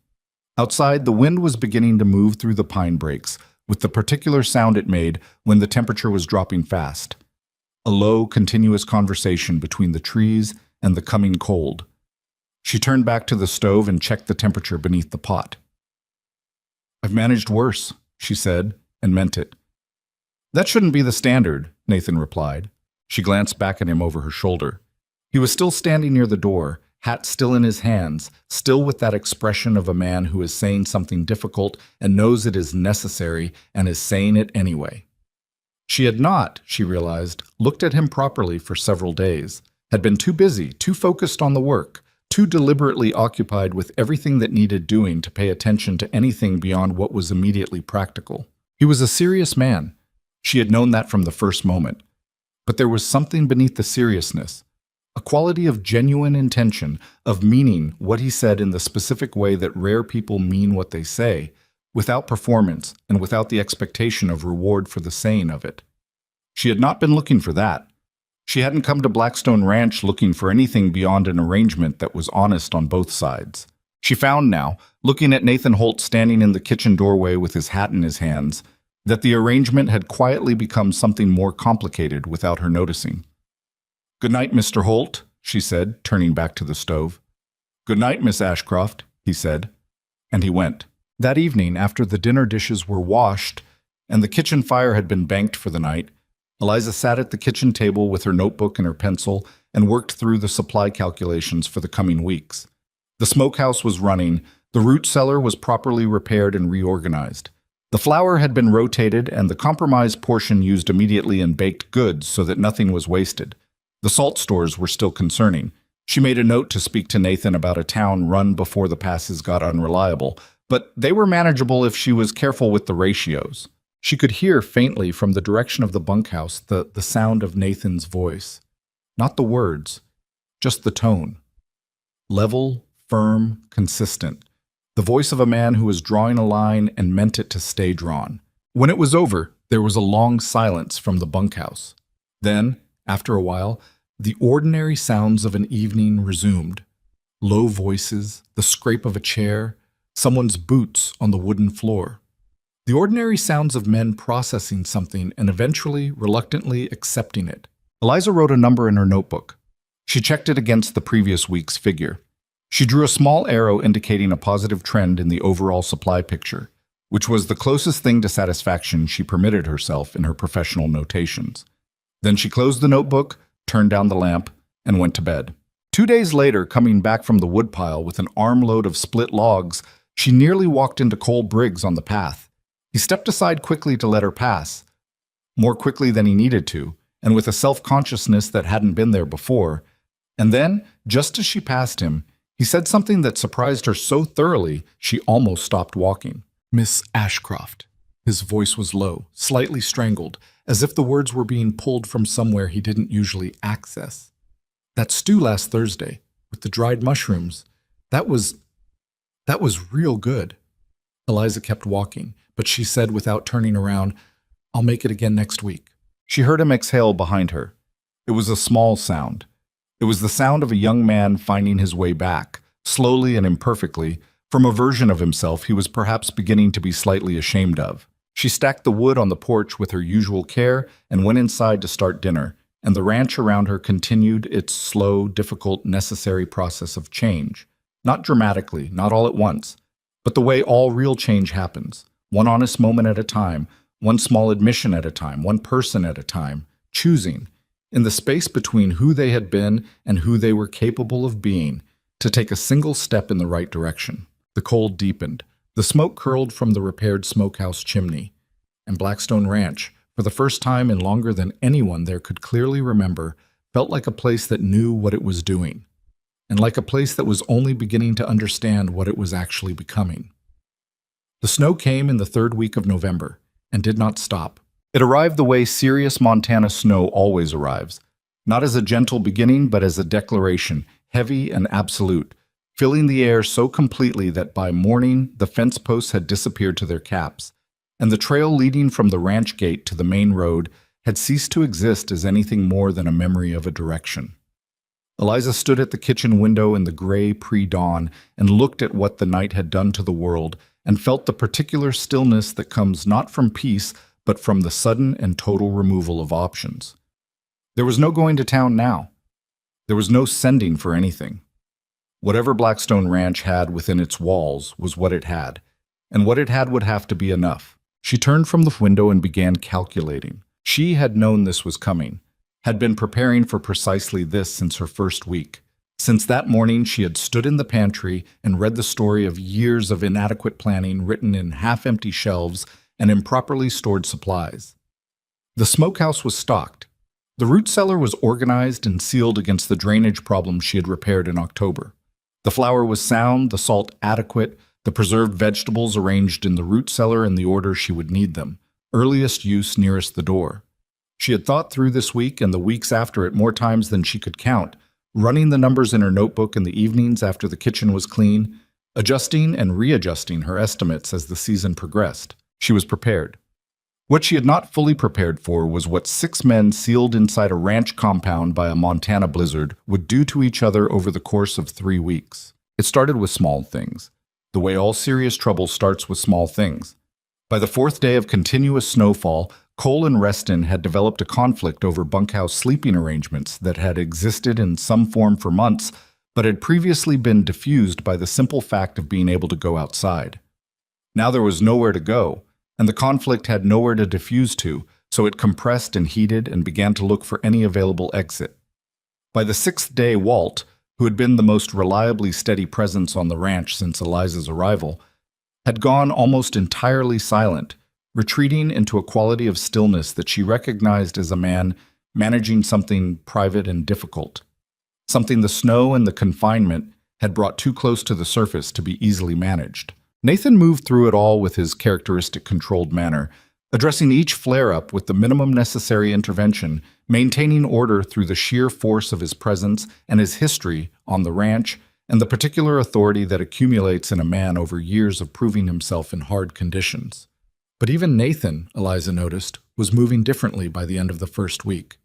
Outside, the wind was beginning to move through the pine brakes, with the particular sound it made when the temperature was dropping fast. A low, continuous conversation between the trees and the coming cold. She turned back to the stove and checked the temperature beneath the pot. "I've managed worse," she said, and meant it. "That shouldn't be the standard," Nathan replied. She glanced back at him over her shoulder. He was still standing near the door, hat still in his hands, still with that expression of a man who is saying something difficult and knows it is necessary and is saying it anyway. She had not, she realized, looked at him properly for several days, had been too busy, too focused on the work, too deliberately occupied with everything that needed doing to pay attention to anything beyond what was immediately practical. He was a serious man. She had known that from the first moment. But there was something beneath the seriousness, a quality of genuine intention, of meaning what he said in the specific way that rare people mean what they say, without performance and without the expectation of reward for the saying of it. She had not been looking for that. She hadn't come to Blackstone Ranch looking for anything beyond an arrangement that was honest on both sides. She found now, looking at Nathan Holt standing in the kitchen doorway with his hat in his hands, that the arrangement had quietly become something more complicated without her noticing. "Good night, Mr. Holt," she said, turning back to the stove. "Good night, Miss Ashcroft," he said, and he went. That evening, after the dinner dishes were washed and the kitchen fire had been banked for the night, Eliza sat at the kitchen table with her notebook and her pencil and worked through the supply calculations for the coming weeks. The smokehouse was running, the root cellar was properly repaired and reorganized. The flour had been rotated and the compromised portion used immediately in baked goods so that nothing was wasted. The salt stores were still concerning. She made a note to speak to Nathan about a town run before the passes got unreliable, but they were manageable if she was careful with the ratios. She could hear faintly from the direction of the bunkhouse the sound of Nathan's voice. Not the words, just the tone. Level, firm, consistent. The voice of a man who was drawing a line and meant it to stay drawn. When it was over, there was a long silence from the bunkhouse. Then, after a while, the ordinary sounds of an evening resumed. Low voices, the scrape of a chair, someone's boots on the wooden floor. The ordinary sounds of men processing something and eventually, reluctantly accepting it. Eliza wrote a number in her notebook. She checked it against the previous week's figure. She drew a small arrow indicating a positive trend in the overall supply picture, which was the closest thing to satisfaction she permitted herself in her professional notations. Then she closed the notebook, turned down the lamp, and went to bed. 2 days later, coming back from the woodpile with an armload of split logs, she nearly walked into Cole Briggs on the path. He stepped aside quickly to let her pass, more quickly than he needed to, and with a self-consciousness that hadn't been there before. And then, just as she passed him, he said something that surprised her so thoroughly she almost stopped walking. "Miss Ashcroft." His voice was low, slightly strangled, as if the words were being pulled from somewhere he didn't usually access. "That stew last Thursday, with the dried mushrooms, that was real good." Eliza kept walking, but she said without turning around, "I'll make it again next week." She heard him exhale behind her. It was a small sound. It was the sound of a young man finding his way back, slowly and imperfectly, from a version of himself he was perhaps beginning to be slightly ashamed of. She stacked the wood on the porch with her usual care and went inside to start dinner, and the ranch around her continued its slow, difficult, necessary process of change. Not dramatically, not all at once, but the way all real change happens, one honest moment at a time, one small admission at a time, one person at a time, choosing, in the space between who they had been and who they were capable of being, to take a single step in the right direction. The cold deepened. The smoke curled from the repaired smokehouse chimney, and Blackstone Ranch, for the first time in longer than anyone there could clearly remember, felt like a place that knew what it was doing, and like a place that was only beginning to understand what it was actually becoming. The snow came in the third week of November, and did not stop. It arrived the way serious Montana snow always arrives, not as a gentle beginning, but as a declaration, heavy and absolute, filling the air so completely that by morning the fence posts had disappeared to their caps, and the trail leading from the ranch gate to the main road had ceased to exist as anything more than a memory of a direction. Eliza stood at the kitchen window in the gray pre-dawn and looked at what the night had done to the world, and felt the particular stillness that comes not from peace, but from the sudden and total removal of options. There was no going to town now. There was no sending for anything. Whatever Blackstone Ranch had within its walls was what it had, and what it had would have to be enough. She turned from the window and began calculating. She had known this was coming, had been preparing for precisely this since her first week. Since that morning, she had stood in the pantry and read the story of years of inadequate planning written in half-empty shelves and improperly stored supplies. The smokehouse was stocked. The root cellar was organized and sealed against the drainage problem she had repaired in October. The flour was sound, the salt adequate, the preserved vegetables arranged in the root cellar in the order she would need them, earliest use nearest the door. She had thought through this week and the weeks after it more times than she could count, running the numbers in her notebook in the evenings after the kitchen was clean, adjusting and readjusting her estimates as the season progressed. She was prepared. What she had not fully prepared for was what 6 men sealed inside a ranch compound by a Montana blizzard would do to each other over the course of 3 weeks. It started with small things, the way all serious trouble starts with small things. By the 4th day of continuous snowfall, Cole and Reston had developed a conflict over bunkhouse sleeping arrangements that had existed in some form for months, but had previously been diffused by the simple fact of being able to go outside. Now there was nowhere to go, and the conflict had nowhere to diffuse to, so it compressed and heated and began to look for any available exit. By the 6th day, Walt, who had been the most reliably steady presence on the ranch since Eliza's arrival, had gone almost entirely silent, retreating into a quality of stillness that she recognized as a man managing something private and difficult, something the snow and the confinement had brought too close to the surface to be easily managed. Nathan moved through it all with his characteristic controlled manner, addressing each flare-up with the minimum necessary intervention, maintaining order through the sheer force of his presence and his history on the ranch and the particular authority that accumulates in a man over years of proving himself in hard conditions. But even Nathan, Eliza noticed, was moving differently by the end of the first week,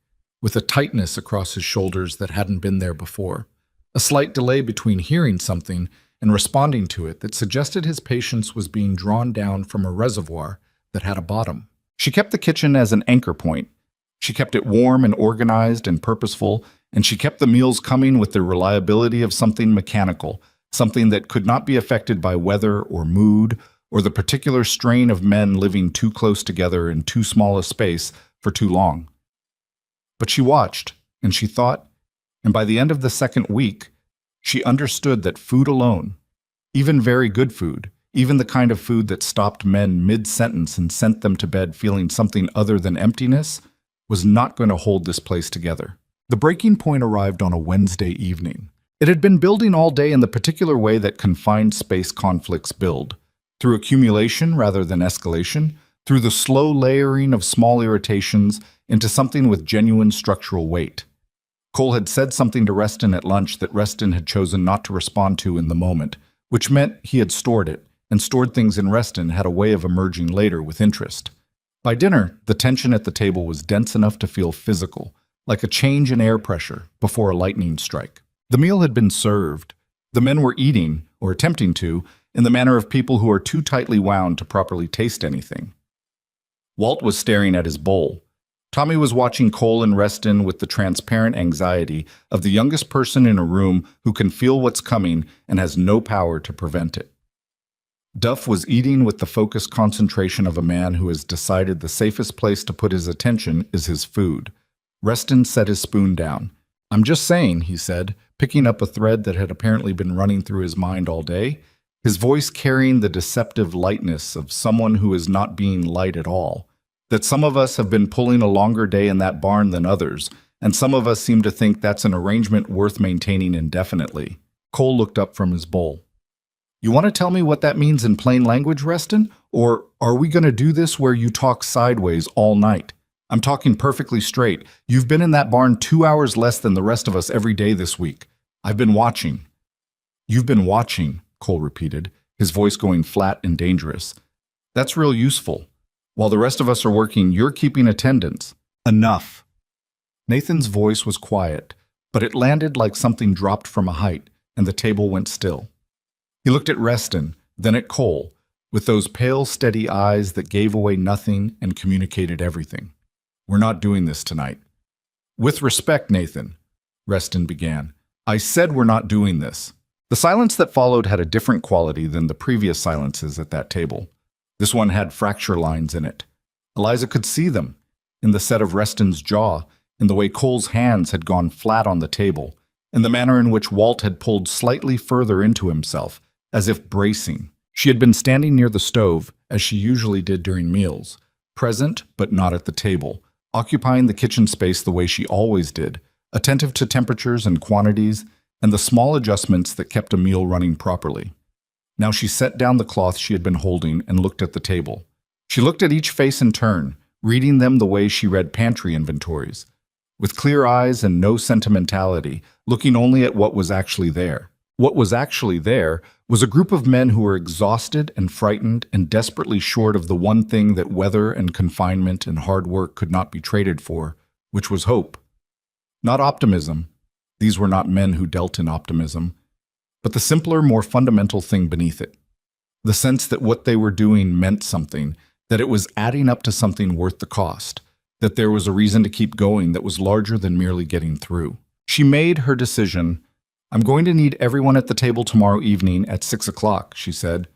with a tightness across his shoulders that hadn't been there before, a slight delay between hearing something and responding to it that suggested his patience was being drawn down from a reservoir that had a bottom. She kept the kitchen as an anchor point. She kept it warm and organized and purposeful, and she kept the meals coming with the reliability of something mechanical, something that could not be affected by weather or mood or the particular strain of men living too close together in too small a space for too long. But she watched, and she thought, and by the end of the 2nd week, she understood that food alone, even very good food, even the kind of food that stopped men mid-sentence and sent them to bed feeling something other than emptiness, was not going to hold this place together. The breaking point arrived on a Wednesday evening. It had been building all day in the particular way that confined space conflicts build, through accumulation rather than escalation, through the slow layering of small irritations into something with genuine structural weight. Cole had said something to Reston at lunch that Reston had chosen not to respond to in the moment, which meant he had stored it, and stored things in Reston had a way of emerging later with interest. By dinner, the tension at the table was dense enough to feel physical, like a change in air pressure before a lightning strike. The meal had been served. The men were eating, or attempting to, in the manner of people who are too tightly wound to properly taste anything. Walt was staring at his bowl. Tommy was watching Cole and Reston with the transparent anxiety of the youngest person in a room who can feel what's coming and has no power to prevent it. Duff was eating with the focused concentration of a man who has decided the safest place to put his attention is his food. Reston set his spoon down. "I'm just saying," he said, picking up a thread that had apparently been running through his mind all day, his voice carrying the deceptive lightness of someone who is not being light at all, that some of us have been pulling a longer day in that barn than others, and some of us seem to think that's an arrangement worth maintaining indefinitely. Cole looked up from his bowl. "You want to tell me what that means in plain language, Reston? Or are we going to do this where you talk sideways all night? I'm talking perfectly straight. You've been in that barn 2 hours less than the rest of us every day this week. I've been watching." "You've been watching," Cole repeated, his voice going flat and dangerous. "That's real useful. While the rest of us are working, you're keeping attendance. Enough." Nathan's voice was quiet, but it landed like something dropped from a height, and the table went still. He looked at Reston, then at Cole, with those pale, steady eyes that gave away nothing and communicated everything. "We're not doing this tonight." "With respect, Nathan," Reston began, "I said we're not doing this." The silence that followed had a different quality than the previous silences at that table. This one had fracture lines in it. Eliza could see them, in the set of Reston's jaw, in the way Cole's hands had gone flat on the table, in the manner in which Walt had pulled slightly further into himself, as if bracing. She had been standing near the stove, as she usually did during meals, present but not at the table, occupying the kitchen space the way she always did, attentive to temperatures and quantities, and the small adjustments that kept a meal running properly. Now she set down the cloth she had been holding and looked at the table. She looked at each face in turn, reading them the way she read pantry inventories, with clear eyes and no sentimentality, looking only at what was actually there. What was actually there was a group of men who were exhausted and frightened and desperately short of the one thing that weather and confinement and hard work could not be traded for, which was hope. Not optimism. These were not men who dealt in optimism, but the simpler, more fundamental thing beneath it. The sense that what they were doing meant something, that it was adding up to something worth the cost, that there was a reason to keep going that was larger than merely getting through. She made her decision. "I'm going to need everyone at the table tomorrow evening at 6 o'clock, she said.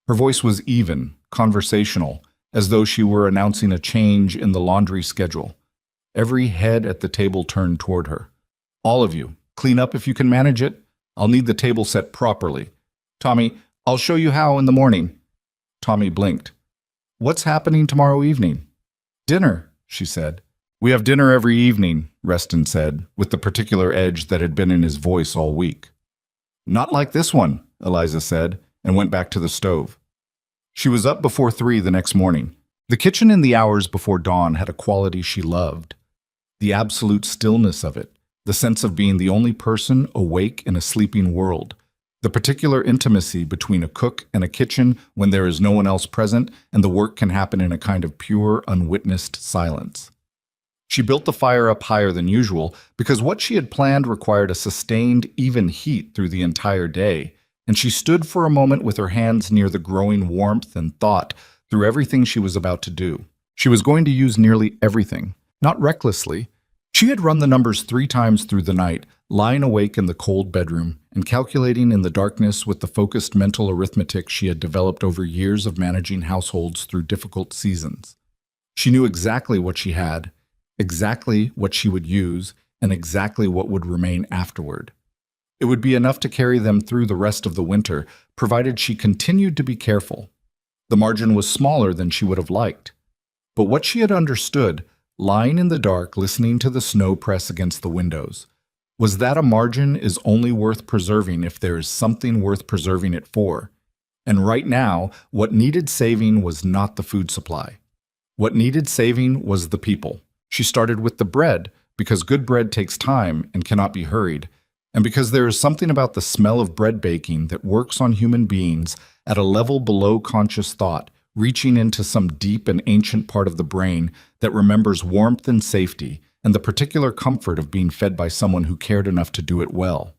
Her voice was even, conversational, as though she were announcing a change in the laundry schedule. Every head at the table turned toward her. "All of you, clean up if you can manage it. I'll need the table set properly. Tommy, I'll show you how in the morning." Tommy blinked. "What's happening tomorrow evening?" "Dinner," she said. "We have dinner every evening," Reston said, with the particular edge that had been in his voice all week. "Not like this one," Eliza said, and went back to the stove. She was up before 3 the next morning. The kitchen in the hours before dawn had a quality she loved. The absolute stillness of it, the sense of being the only person awake in a sleeping world, the particular intimacy between a cook and a kitchen when there is no one else present and the work can happen in a kind of pure, unwitnessed silence. She built the fire up higher than usual because what she had planned required a sustained, even heat through the entire day, and she stood for a moment with her hands near the growing warmth and thought through everything she was about to do. She was going to use nearly everything, not recklessly. She had run the numbers 3 times through the night, lying awake in the cold bedroom and calculating in the darkness with the focused mental arithmetic she had developed over years of managing households through difficult seasons. She knew exactly what she had, exactly what she would use, and exactly what would remain afterward. It would be enough to carry them through the rest of the winter, provided she continued to be careful. The margin was smaller than she would have liked. But what she had understood, lying in the dark listening to the snow press against the windows, was that a margin is only worth preserving if there is something worth preserving it for. And right now, what needed saving was not the food supply. What needed saving was the people. She started with the bread, because good bread takes time and cannot be hurried, and because there is something about the smell of bread baking that works on human beings at a level below conscious thought, reaching into some deep and ancient part of the brain that remembers warmth and safety and the particular comfort of being fed by someone who cared enough to do it well.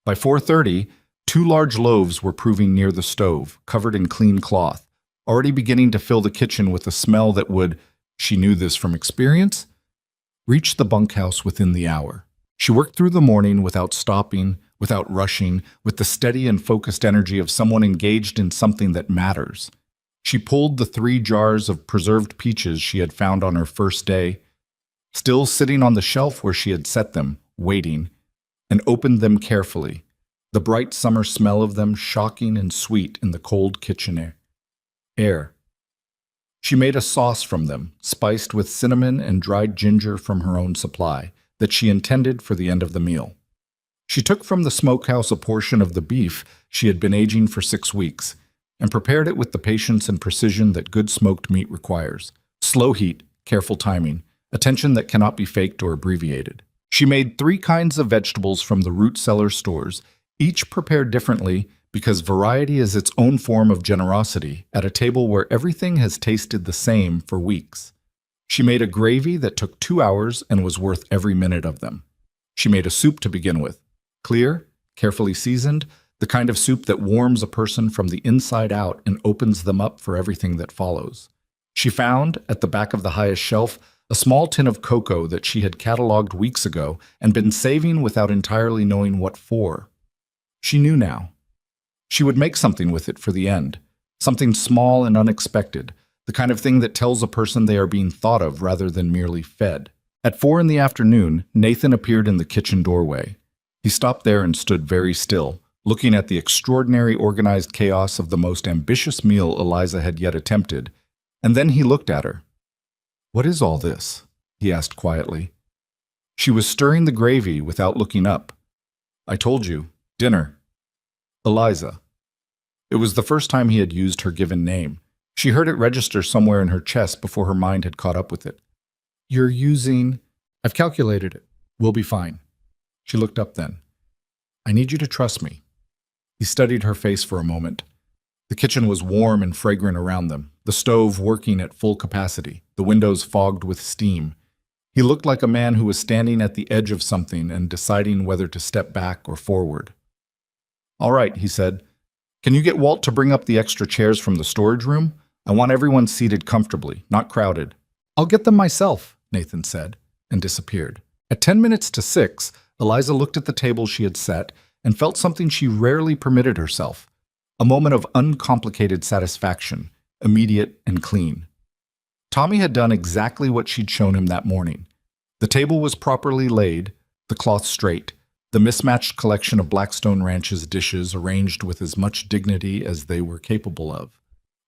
By 4:30, 2 large loaves were proving near the stove, covered in clean cloth, already beginning to fill the kitchen with a smell that would, she knew this from experience, reach the bunkhouse within the hour. She worked through the morning without stopping, without rushing, with the steady and focused energy of someone engaged in something that matters. She pulled the 3 jars of preserved peaches she had found on her first day, still sitting on the shelf where she had set them, waiting, and opened them carefully, the bright summer smell of them shocking and sweet in the cold kitchen air. She made a sauce from them, spiced with cinnamon and dried ginger from her own supply, that she intended for the end of the meal. She took from the smokehouse a portion of the beef she had been aging for 6 weeks, and prepared it with the patience and precision that good smoked meat requires. Slow heat, careful timing, attention that cannot be faked or abbreviated. She made 3 kinds of vegetables from the root cellar stores, each prepared differently because variety is its own form of generosity at a table where everything has tasted the same for weeks. She made a gravy that took 2 hours and was worth every minute of them. She made a soup to begin with, clear, carefully seasoned, the kind of soup that warms a person from the inside out and opens them up for everything that follows. She found, at the back of the highest shelf, a small tin of cocoa that she had cataloged weeks ago and been saving without entirely knowing what for. She knew now. She would make something with it for the end, something small and unexpected, the kind of thing that tells a person they are being thought of rather than merely fed. At 4 in the afternoon, Nathan appeared in the kitchen doorway. He stopped there and stood very still, looking at the extraordinary organized chaos of the most ambitious meal Eliza had yet attempted, and then he looked at her. "What is all this?" he asked quietly. She was stirring the gravy without looking up. "I told you, dinner." Eliza. It was the first time he had used her given name. She heard it register somewhere in her chest before her mind had caught up with it. "You're using—" "I've calculated it. We'll be fine." She looked up then. "I need you to trust me." He studied her face for a moment. The kitchen was warm and fragrant around them, the stove working at full capacity, the windows fogged with steam. He looked like a man who was standing at the edge of something and deciding whether to step back or forward. "All right," he said. "Can you get Walt to bring up the extra chairs from the storage room? I want everyone seated comfortably, not crowded." "I'll get them myself," Nathan said, and disappeared. At 10 minutes to 6, Eliza looked at the table she had set and felt something she rarely permitted herself, a moment of uncomplicated satisfaction, immediate and clean. Tommy had done exactly what she'd shown him that morning. The table was properly laid, the cloth straight, the mismatched collection of Blackstone Ranch's dishes arranged with as much dignity as they were capable of.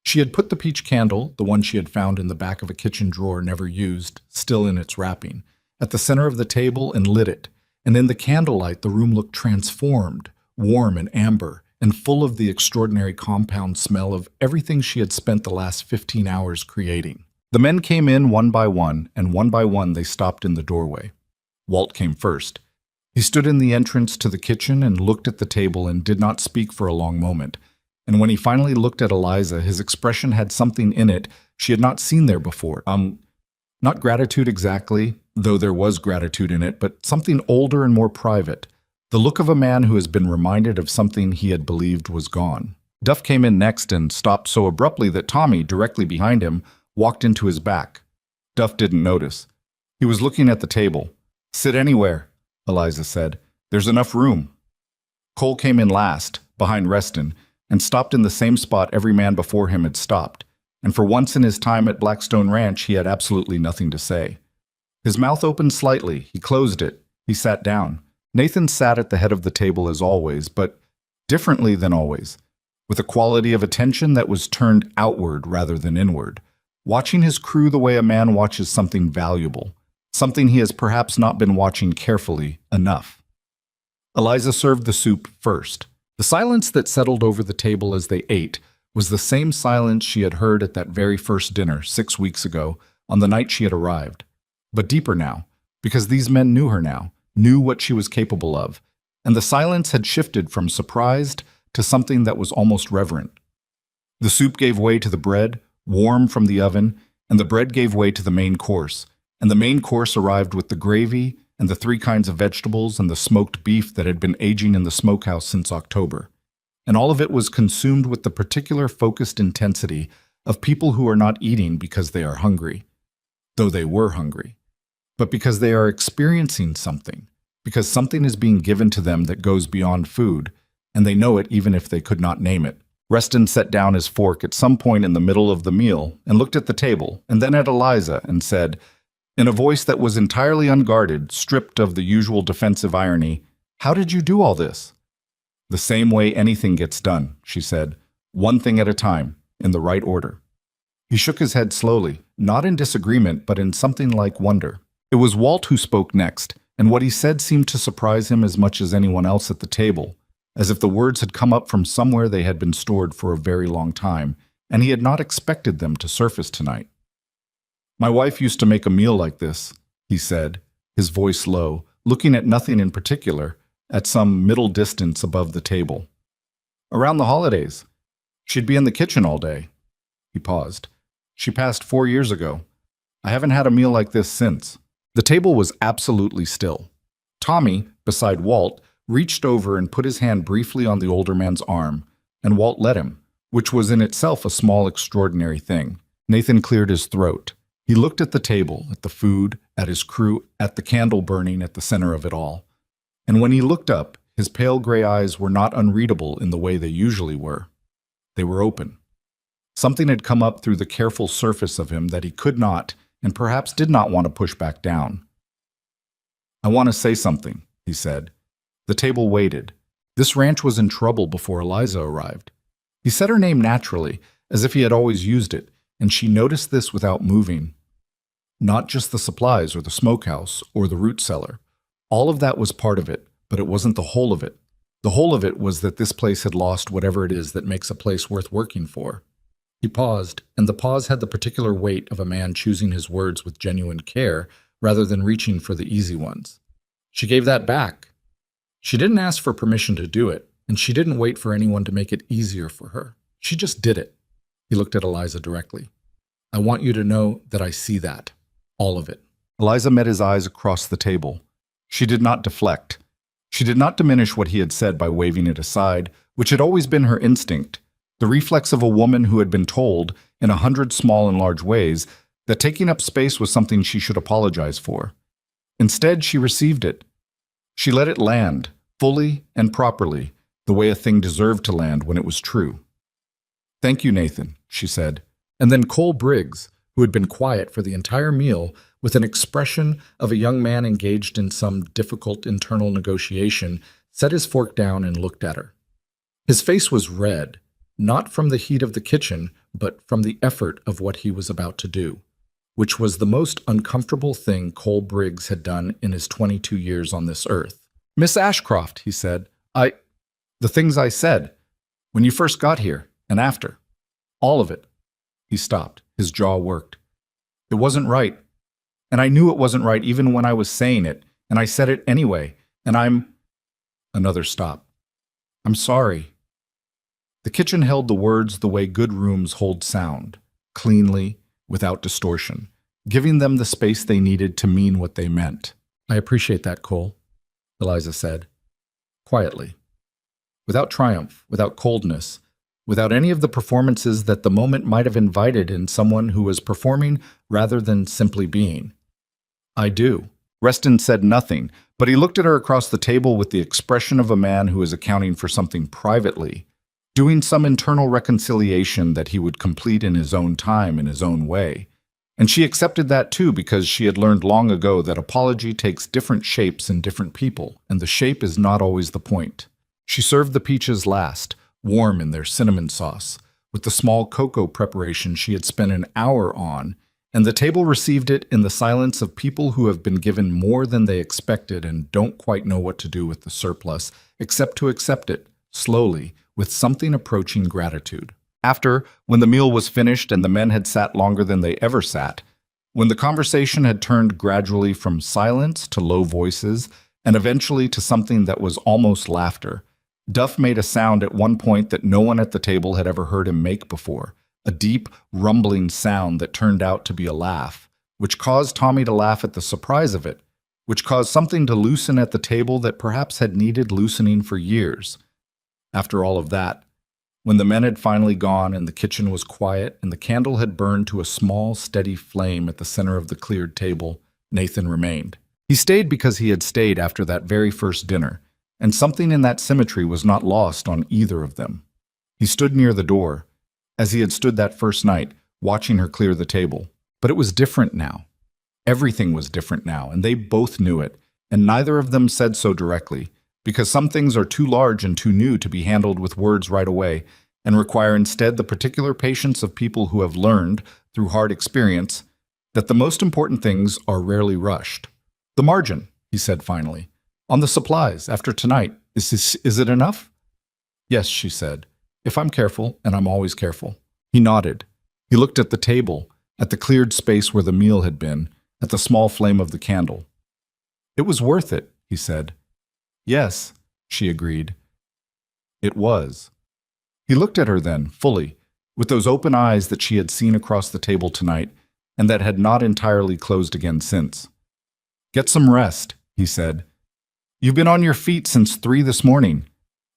She had put the peach candle, the one she had found in the back of a kitchen drawer never used, still in its wrapping, at the center of the table and lit it, and in the candlelight the room looked transformed, warm and amber, and full of the extraordinary compound smell of everything she had spent the last 15 hours creating. The men came in one by one, and one by one they stopped in the doorway. Walt came first. He stood in the entrance to the kitchen and looked at the table and did not speak for a long moment. And when he finally looked at Eliza, his expression had something in it she had not seen there before. Not gratitude exactly, though there was gratitude in it, but something older and more private. The look of a man who has been reminded of something he had believed was gone. Duff came in next and stopped so abruptly that Tommy, directly behind him, walked into his back. Duff didn't notice. He was looking at the table. "Sit anywhere," Eliza said. "There's enough room." Cole came in last, behind Reston, and stopped in the same spot every man before him had stopped. And for once in his time at Blackstone Ranch, he had absolutely nothing to say. His mouth opened slightly. He closed it. He sat down. Nathan sat at the head of the table as always, but differently than always, with a quality of attention that was turned outward rather than inward, watching his crew the way a man watches something valuable, something he has perhaps not been watching carefully enough. Eliza served the soup first. The silence that settled over the table as they ate was the same silence she had heard at that very first dinner 6 weeks ago, on the night she had arrived. But deeper now, because these men knew her now, knew what she was capable of, and the silence had shifted from surprised to something that was almost reverent. The soup gave way to the bread, warm from the oven, and the bread gave way to the main course, and the main course arrived with the gravy and the 3 kinds of vegetables and the smoked beef that had been aging in the smokehouse since October. and all of it was consumed with the particular focused intensity of people who are not eating because they are hungry, though they were hungry, but because they are experiencing something, because something is being given to them that goes beyond food, and they know it even if they could not name it. Reston set down his fork at some point in the middle of the meal and looked at the table, and then at Eliza, and said, in a voice that was entirely unguarded, stripped of the usual defensive irony, "How did you do all this?" "The same way anything gets done," she said, "one thing at a time, in the right order." He shook his head slowly, not in disagreement, but in something like wonder. It was Walt who spoke next, and what he said seemed to surprise him as much as anyone else at the table, as if the words had come up from somewhere they had been stored for a very long time, and he had not expected them to surface tonight. "My wife used to make a meal like this," he said, his voice low, looking at nothing in particular, at some middle distance above the table. "Around the holidays. She'd be in the kitchen all day." He paused. "She passed 4 years ago. I haven't had a meal like this since." The table was absolutely still. Tommy, beside Walt, reached over and put his hand briefly on the older man's arm, and Walt let him, which was in itself a small, extraordinary thing. Nathan cleared his throat. He looked at the table, at the food, at his crew, at the candle burning at the center of it all. And when he looked up, his pale gray eyes were not unreadable in the way they usually were. They were open. Something had come up through the careful surface of him that he could not, and perhaps did not want to push back down. "I want to say something," he said. The table waited. This ranch was in trouble before Eliza arrived. He said her name naturally, as if he had always used it, and she noticed this without moving. Not just the supplies or the smokehouse or the root cellar. All of that was part of it, but it wasn't the whole of it. The whole of it was that this place had lost whatever it is that makes a place worth working for. He paused, and the pause had the particular weight of a man choosing his words with genuine care rather than reaching for the easy ones. She gave that back. She didn't ask for permission to do it, and she didn't wait for anyone to make it easier for her. She just did it. He looked at Eliza directly. "I want you to know that I see that. All of it." Eliza met his eyes across the table. She did not deflect. She did not diminish what he had said by waving it aside, which had always been her instinct, the reflex of a woman who had been told, in 100 small and large ways, that taking up space was something she should apologize for. Instead, she received it. She let it land, fully and properly, the way a thing deserved to land when it was true. "Thank you, Nathan," she said. And then Cole Briggs, who had been quiet for the entire meal, with an expression of a young man engaged in some difficult internal negotiation, set his fork down and looked at her. His face was red, not from the heat of the kitchen, but from the effort of what he was about to do, which was the most uncomfortable thing Cole Briggs had done in his 22 years on this earth. "Miss Ashcroft," he said, the things I said, when you first got here, and after. All of it." He stopped. His jaw worked. "It wasn't right. And I knew it wasn't right even when I was saying it, and I said it anyway, and I'm—" Another stop. "I'm sorry." The kitchen held the words the way good rooms hold sound, cleanly, without distortion, giving them the space they needed to mean what they meant. "I appreciate that, Cole," Eliza said, quietly. Without triumph, without coldness, without any of the performances that the moment might have invited in someone who was performing rather than simply being. "I do." Reston said nothing, but he looked at her across the table with the expression of a man who is accounting for something privately, doing some internal reconciliation that he would complete in his own time, in his own way. And she accepted that too because she had learned long ago that apology takes different shapes in different people, and the shape is not always the point. She served the peaches last, warm in their cinnamon sauce, with the small cocoa preparation she had spent an hour on, and the table received it in the silence of people who have been given more than they expected and don't quite know what to do with the surplus, except to accept it, slowly, with something approaching gratitude. After, when the meal was finished and the men had sat longer than they ever sat, when the conversation had turned gradually from silence to low voices, and eventually to something that was almost laughter, Duff made a sound at one point that no one at the table had ever heard him make before, a deep, rumbling sound that turned out to be a laugh, which caused Tommy to laugh at the surprise of it, which caused something to loosen at the table that perhaps had needed loosening for years. After all of that, when the men had finally gone and the kitchen was quiet and the candle had burned to a small, steady flame at the center of the cleared table, Nathan remained. He stayed because he had stayed after that very first dinner, and something in that symmetry was not lost on either of them. He stood near the door, as he had stood that first night, watching her clear the table. But it was different now. Everything was different now, and they both knew it, and neither of them said so directly, because some things are too large and too new to be handled with words right away, and require instead the particular patience of people who have learned, through hard experience, that the most important things are rarely rushed. "The margin," he said finally. "On the supplies, after tonight, is it enough?" "Yes," she said. "If I'm careful, and I'm always careful." He nodded. He looked at the table, at the cleared space where the meal had been, at the small flame of the candle. "It was worth it," he said. "Yes," she agreed. It was. He looked at her then, fully, with those open eyes that she had seen across the table tonight, and that had not entirely closed again since. "Get some rest," he said. "You've been on your feet since 3 this morning."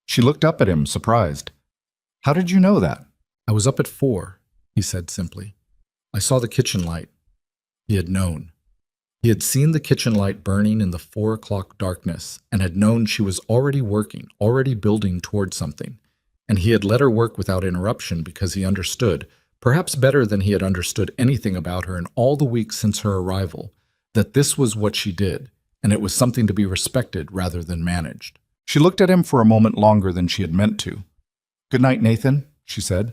She looked up at him, surprised. "How did you know that?" "I was up at 4, he said simply. "I saw the kitchen light." He had known. He had seen the kitchen light burning in the 4 o'clock darkness and had known she was already working, already building toward something. And he had let her work without interruption because he understood, perhaps better than he had understood anything about her in all the weeks since her arrival, that this was what she did, and it was something to be respected rather than managed. She looked at him for a moment longer than she had meant to. "Good night, Nathan," she said.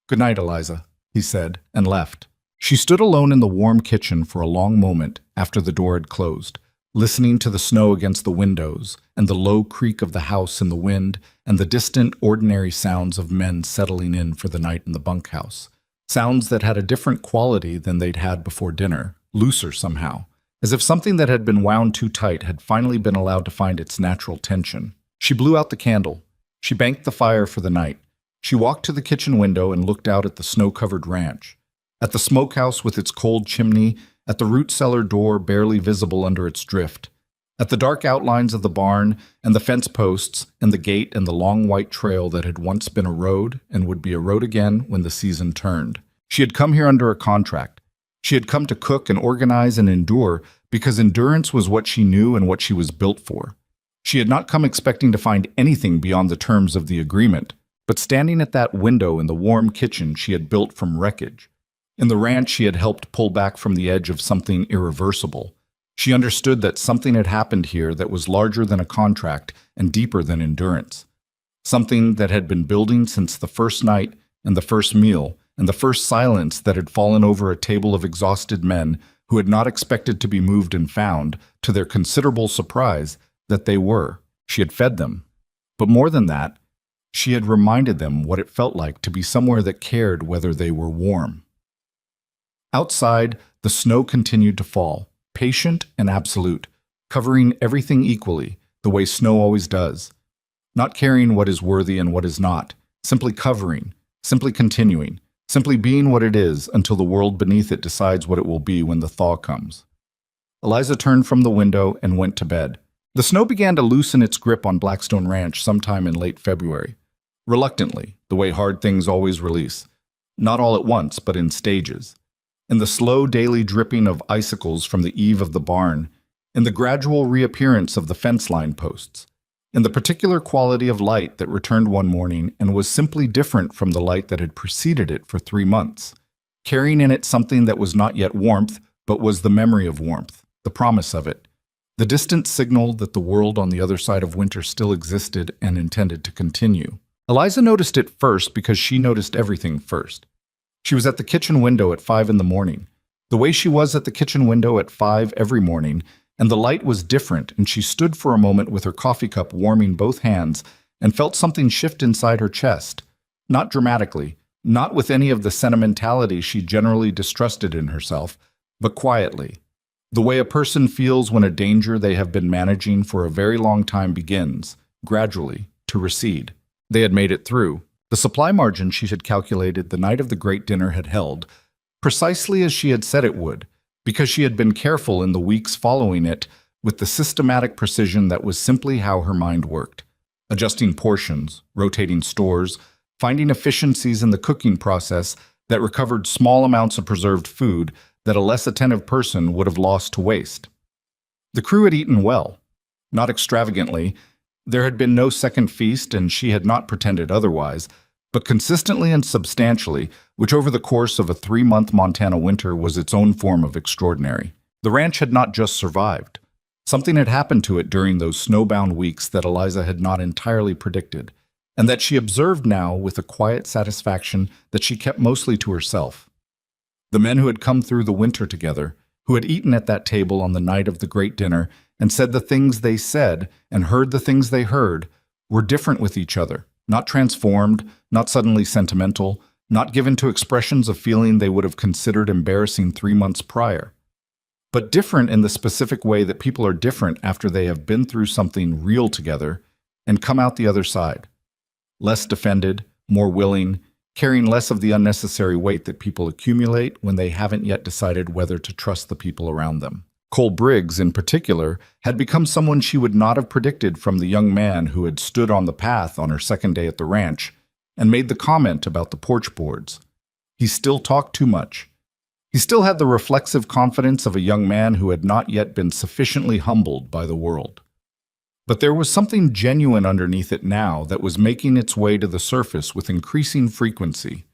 "Good night, Eliza," he said, and left. She stood alone in the warm kitchen for a long moment after the door had closed, listening to the snow against the windows and the low creak of the house in the wind and the distant, ordinary sounds of men settling in for the night in the bunkhouse. Sounds that had a different quality than they'd had before dinner, looser somehow, as if something that had been wound too tight had finally been allowed to find its natural tension. She blew out the candle. She banked the fire for the night. She walked to the kitchen window and looked out at the snow-covered ranch, at the smokehouse with its cold chimney, at the root cellar door barely visible under its drift, at the dark outlines of the barn and the fence posts and the gate and the long white trail that had once been a road and would be a road again when the season turned. She had come here under a contract. She had come to cook and organize and endure because endurance was what she knew and what she was built for. She had not come expecting to find anything beyond the terms of the agreement, but standing at that window in the warm kitchen she had built from wreckage. In the ranch she had helped pull back from the edge of something irreversible. She understood that something had happened here that was larger than a contract and deeper than endurance. Something that had been building since the first night and the first meal and the first silence that had fallen over a table of exhausted men who had not expected to be moved and found, to their considerable surprise, that they were. She had fed them. But more than that, she had reminded them what it felt like to be somewhere that cared whether they were warm. Outside, the snow continued to fall, patient and absolute, covering everything equally, the way snow always does, not caring what is worthy and what is not, simply covering, simply continuing, simply being what it is until the world beneath it decides what it will be when the thaw comes. Eliza turned from the window and went to bed. The snow began to loosen its grip on Blackstone Ranch sometime in late February, reluctantly, the way hard things always release, not all at once, but in stages. In the slow daily dripping of icicles from the eave of the barn, in the gradual reappearance of the fence line posts, in the particular quality of light that returned one morning and was simply different from the light that had preceded it for 3 months, carrying in it something that was not yet warmth, but was the memory of warmth, the promise of it, the distant signal that the world on the other side of winter still existed and intended to continue. Eliza noticed it first because she noticed everything first. She was at the kitchen window at 5 in the morning, the way she was at the kitchen window at 5 every morning, and the light was different, and she stood for a moment with her coffee cup warming both hands and felt something shift inside her chest, not dramatically, not with any of the sentimentality she generally distrusted in herself, but quietly, the way a person feels when a danger they have been managing for a very long time begins, gradually, to recede. They had made it through. The supply margin she had calculated the night of the great dinner had held, precisely as she had said it would, because she had been careful in the weeks following it with the systematic precision that was simply how her mind worked. adjusting portions, rotating stores, finding efficiencies in the cooking process that recovered small amounts of preserved food that a less attentive person would have lost to waste. The crew had eaten well, not extravagantly. There had been no second feast, and she had not pretended otherwise, but consistently and substantially, which over the course of a 3-month Montana winter was its own form of extraordinary. The ranch had not just survived. Something had happened to it during those snowbound weeks that Eliza had not entirely predicted, and that she observed now with a quiet satisfaction that she kept mostly to herself. The men who had come through the winter together, who had eaten at that table on the night of the great dinner and said the things they said and heard the things they heard, were different with each other, not transformed, not suddenly sentimental, not given to expressions of feeling they would have considered embarrassing 3 months prior, but different in the specific way that people are different after they have been through something real together and come out the other side. Less defended, more willing, carrying less of the unnecessary weight that people accumulate when they haven't yet decided whether to trust the people around them. Cole Briggs, in particular, had become someone she would not have predicted from the young man who had stood on the path on her second day at the ranch and made the comment about the porch boards. He still talked too much. He still had the reflexive confidence of a young man who had not yet been sufficiently humbled by the world. But there was something genuine underneath it now that was making its way to the surface with increasing frequency,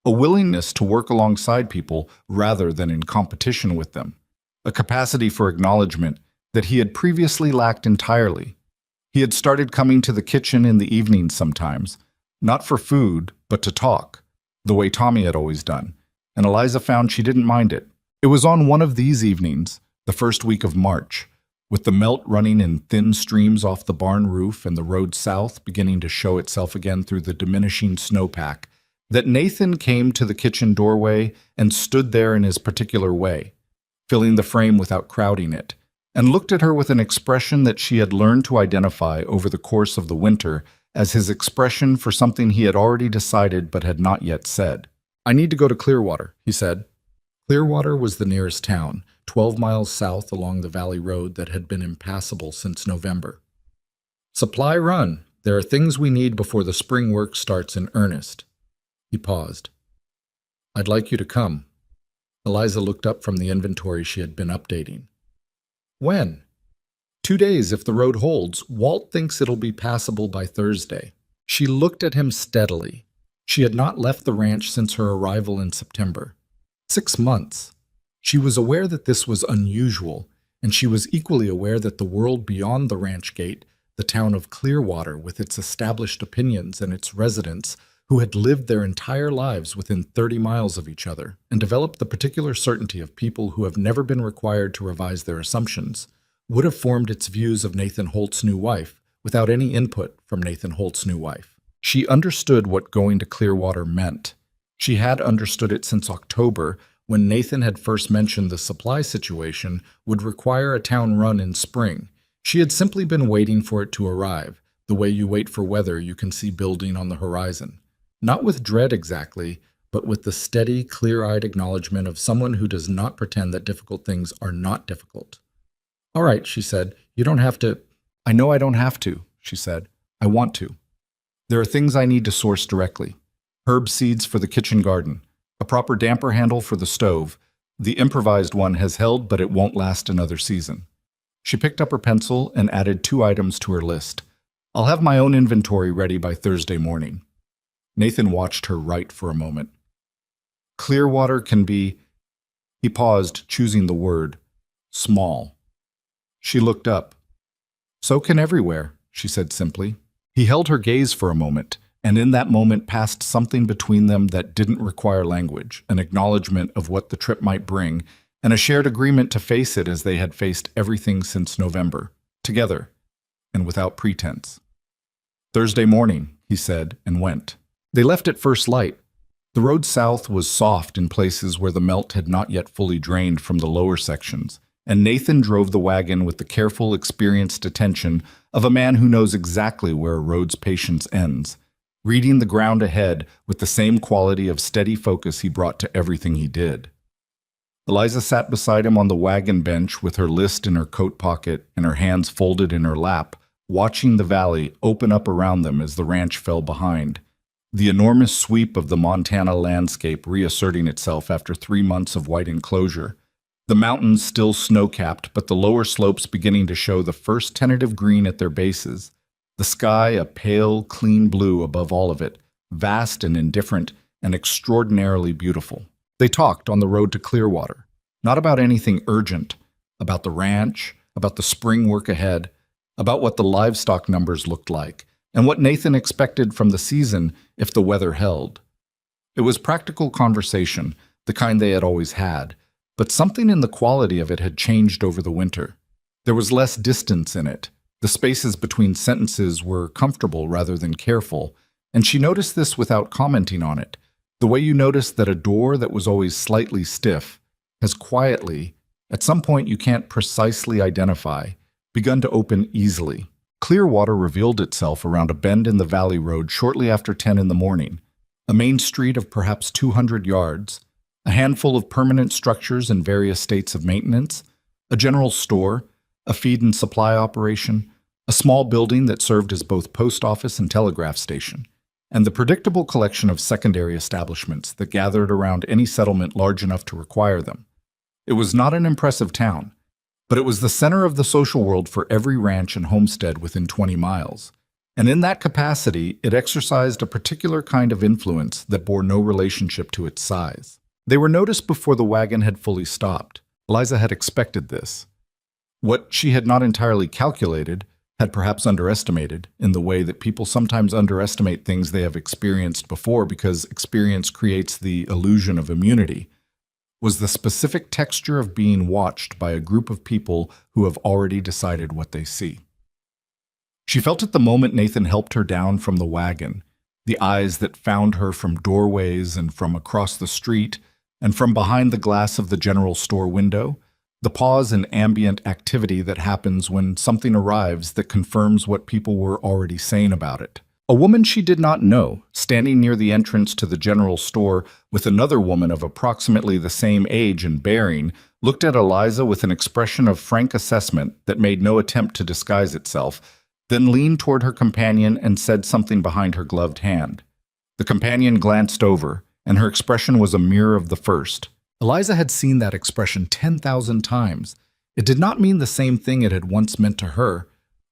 a willingness to work alongside people rather than in competition with them, a capacity for acknowledgement that he had previously lacked entirely. He had started coming to the kitchen in the evenings sometimes, not for food, but to talk, the way Tommy had always done, and Eliza found she didn't mind it. It was on one of these evenings, the first week of March, with the melt running in thin streams off the barn roof and the road south beginning to show itself again through the diminishing snowpack, that Nathan came to the kitchen doorway and stood there in his particular way, filling the frame without crowding it, and looked at her with an expression that she had learned to identify over the course of the winter as his expression for something he had already decided but had not yet said. "I need to go to Clearwater," he said. Clearwater was the nearest town, 12 miles south along the valley road that had been impassable since November. "Supply run. There are things we need before the spring work starts in earnest." He paused. "I'd like you to come." Eliza looked up from the inventory she had been updating. "When?" 2 days if the road holds. Walt thinks it'll be passable by Thursday." She looked at him steadily. She had not left the ranch since her arrival in September. 6 months. She was aware that this was unusual, and she was equally aware that the world beyond the ranch gate, the town of Clearwater with its established opinions and its residents, who had lived their entire lives within 30 miles of each other and developed the particular certainty of people who have never been required to revise their assumptions, would have formed its views of Nathan Holt's new wife without any input from Nathan Holt's new wife. She understood what going to Clearwater meant. She had understood it since October, when Nathan had first mentioned the supply situation would require a town run in spring. She had simply been waiting for it to arrive, the way you wait for weather you can see building on the horizon. Not with dread exactly, but with the steady, clear-eyed acknowledgement of someone who does not pretend that difficult things are not difficult. "All right," she said, "you don't have to—" "I know I don't have to," she said. "I want to. There are things I need to source directly. Herb seeds for the kitchen garden, a proper damper handle for the stove. The improvised one has held, but it won't last another season." She picked up her pencil and added 2 items to her list. "I'll have my own inventory ready by Thursday morning." Nathan watched her write for a moment. "Clearwater can be—" He paused, choosing the word. "Small." She looked up. "So can everywhere," she said simply. He held her gaze for a moment, and in that moment passed something between them that didn't require language, an acknowledgement of what the trip might bring, and a shared agreement to face it as they had faced everything since November, together, and without pretense. "Thursday morning," he said, and went. They left at first light. The road south was soft in places where the melt had not yet fully drained from the lower sections, and Nathan drove the wagon with the careful, experienced attention of a man who knows exactly where a road's patience ends, reading the ground ahead with the same quality of steady focus he brought to everything he did. Eliza sat beside him on the wagon bench with her list in her coat pocket and her hands folded in her lap, watching the valley open up around them as the ranch fell behind, the enormous sweep of the Montana landscape reasserting itself after 3 months of white enclosure. The mountains still snow-capped, but the lower slopes beginning to show the first tentative green at their bases. The sky a pale, clean blue above all of it, vast and indifferent and extraordinarily beautiful. They talked on the road to Clearwater, not about anything urgent, about the ranch, about the spring work ahead, about what the livestock numbers looked like, and what Nathan expected from the season if the weather held. It was practical conversation, the kind they had always had, but something in the quality of it had changed over the winter. There was less distance in it. The spaces between sentences were comfortable rather than careful, and she noticed this without commenting on it, the way you notice that a door that was always slightly stiff has quietly, at some point you can't precisely identify, begun to open easily. Clearwater revealed itself around a bend in the valley road shortly after 10 in the morning, a main street of perhaps 200 yards, a handful of permanent structures in various states of maintenance, a general store, a feed and supply operation, a small building that served as both post office and telegraph station, and the predictable collection of secondary establishments that gathered around any settlement large enough to require them. It was not an impressive town, but it was the center of the social world for every ranch and homestead within 20 miles. And in that capacity, it exercised a particular kind of influence that bore no relationship to its size. They were noticed before the wagon had fully stopped. Eliza had expected this. What she had not entirely calculated, had perhaps underestimated, in the way that people sometimes underestimate things they have experienced before because experience creates the illusion of immunity, was the specific texture of being watched by a group of people who have already decided what they see. She felt it the moment Nathan helped her down from the wagon, the eyes that found her from doorways and from across the street and from behind the glass of the general store window, the pause in ambient activity that happens when something arrives that confirms what people were already saying about it. A woman she did not know, standing near the entrance to the general store with another woman of approximately the same age and bearing, looked at Eliza with an expression of frank assessment that made no attempt to disguise itself, then leaned toward her companion and said something behind her gloved hand. The companion glanced over, and her expression was a mirror of the first. Eliza had seen that expression 10,000 times. It did not mean the same thing it had once meant to her.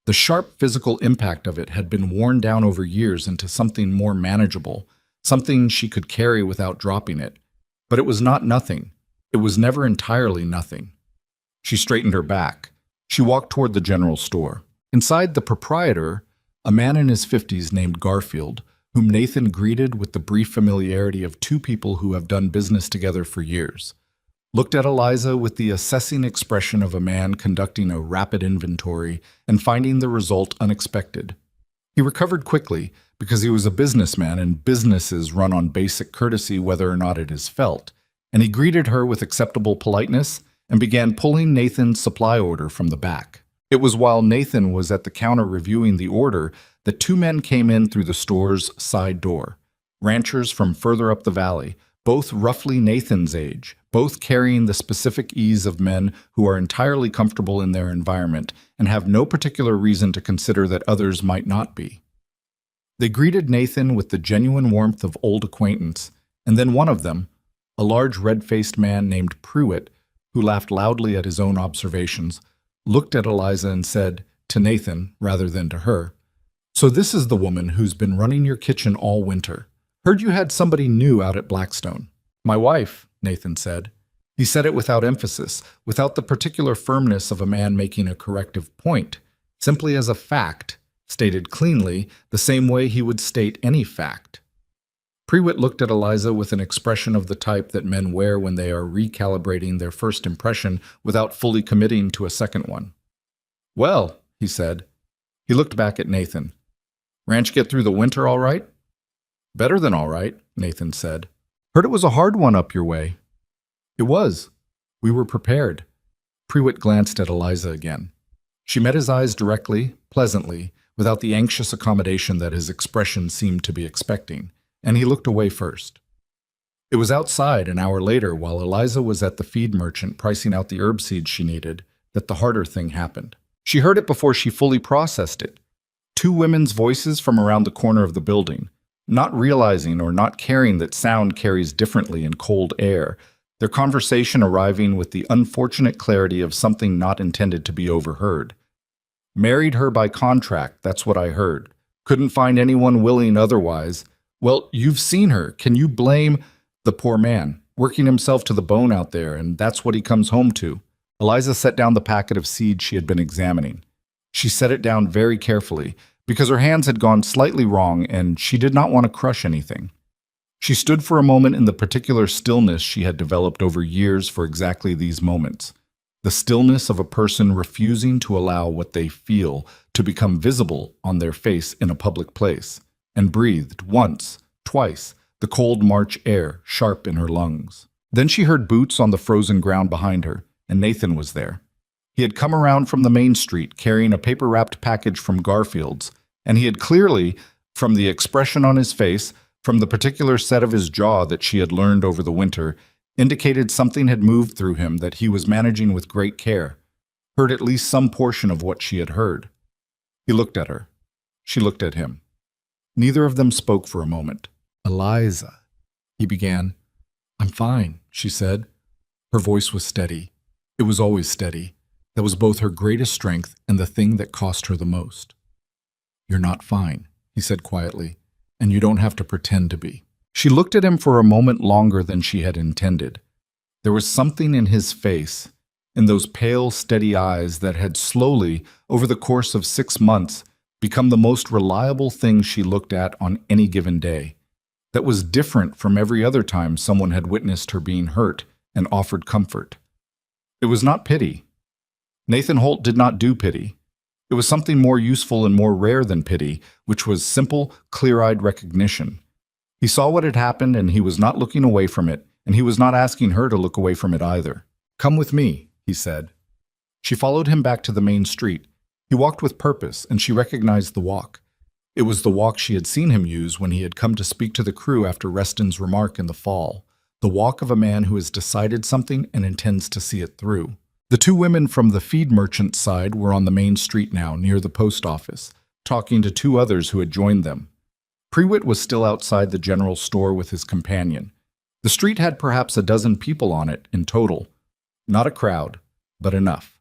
The sharp physical impact of it had been worn down over years into something more manageable, something she could carry without dropping it. But it was not nothing. It was never entirely nothing. She straightened her back. She walked toward the general store. Inside, the proprietor, a man in his 50s named Garfield, whom Nathan greeted with the brief familiarity of two people who have done business together for years, looked at Eliza with the assessing expression of a man conducting a rapid inventory and finding the result unexpected. He recovered quickly because he was a businessman and businesses run on basic courtesy whether or not it is felt, and he greeted her with acceptable politeness and began pulling Nathan's supply order from the back. It was while Nathan was at the counter reviewing the order that two men came in through the store's side door, ranchers from further up the valley, both roughly Nathan's age, both carrying the specific ease of men who are entirely comfortable in their environment and have no particular reason to consider that others might not be. They greeted Nathan with the genuine warmth of old acquaintance, and then one of them, a large red-faced man named Pruitt, who laughed loudly at his own observations, looked at Eliza and said, to Nathan rather than to her, "So this is the woman who's been running your kitchen all winter. Heard you had somebody new out at Blackstone." "My wife," Nathan said. He said it without emphasis, without the particular firmness of a man making a corrective point, simply as a fact, stated cleanly, the same way he would state any fact. Pruitt looked at Eliza with an expression of the type that men wear when they are recalibrating their first impression without fully committing to a second one. "Well," he said. He looked back at Nathan. "Ranch get through the winter all right?" "Better than all right," Nathan said. "Heard it was a hard one up your way." "It was. We were prepared." Pruitt glanced at Eliza again. She met his eyes directly, pleasantly, without the anxious accommodation that his expression seemed to be expecting, and he looked away first. It was outside an hour later, while Eliza was at the feed merchant pricing out the herb seeds she needed, that the harder thing happened. She heard it before she fully processed it. Two women's voices from around the corner of the building, not realizing or not caring that sound carries differently in cold air, their conversation arriving with the unfortunate clarity of something not intended to be overheard. Married her by contract, that's what I heard. Couldn't find anyone willing otherwise. Well, you've seen her. Can you blame the poor man, working himself to the bone out there, and that's what he comes home to? Eliza set down the packet of seeds she had been examining. She set it down very carefully, because her hands had gone slightly wrong and she did not want to crush anything. She stood for a moment in the particular stillness she had developed over years for exactly these moments. The stillness of a person refusing to allow what they feel to become visible on their face in a public place, and breathed once, twice, the cold March air sharp in her lungs. Then she heard boots on the frozen ground behind her, and Nathan was there. He had come around from the main street carrying a paper-wrapped package from Garfield's, and he had clearly, from the expression on his face, from the particular set of his jaw that she had learned over the winter, indicated something had moved through him that he was managing with great care, heard at least some portion of what she had heard. He looked at her. She looked at him. Neither of them spoke for a moment. "Eliza," he began. "I'm fine," she said. Her voice was steady. It was always steady. That was both her greatest strength and the thing that cost her the most. "You're not fine," he said quietly, "and you don't have to pretend to be." She looked at him for a moment longer than she had intended. There was something in his face, in those pale, steady eyes that had slowly, over the course of 6 months, become the most reliable thing she looked at on any given day, that was different from every other time someone had witnessed her being hurt and offered comfort. It was not pity. Nathan Holt did not do pity. It was something more useful and more rare than pity, which was simple, clear-eyed recognition. He saw what had happened, and he was not looking away from it, and he was not asking her to look away from it either. "Come with me," he said. She followed him back to the main street. He walked with purpose, and she recognized the walk. It was the walk she had seen him use when he had come to speak to the crew after Reston's remark in the fall, the walk of a man who has decided something and intends to see it through. The two women from the feed merchant side were on the main street now, near the post office, talking to two others who had joined them. Prewitt was still outside the general store with his companion. The street had perhaps a dozen people on it in total. Not a crowd, but enough.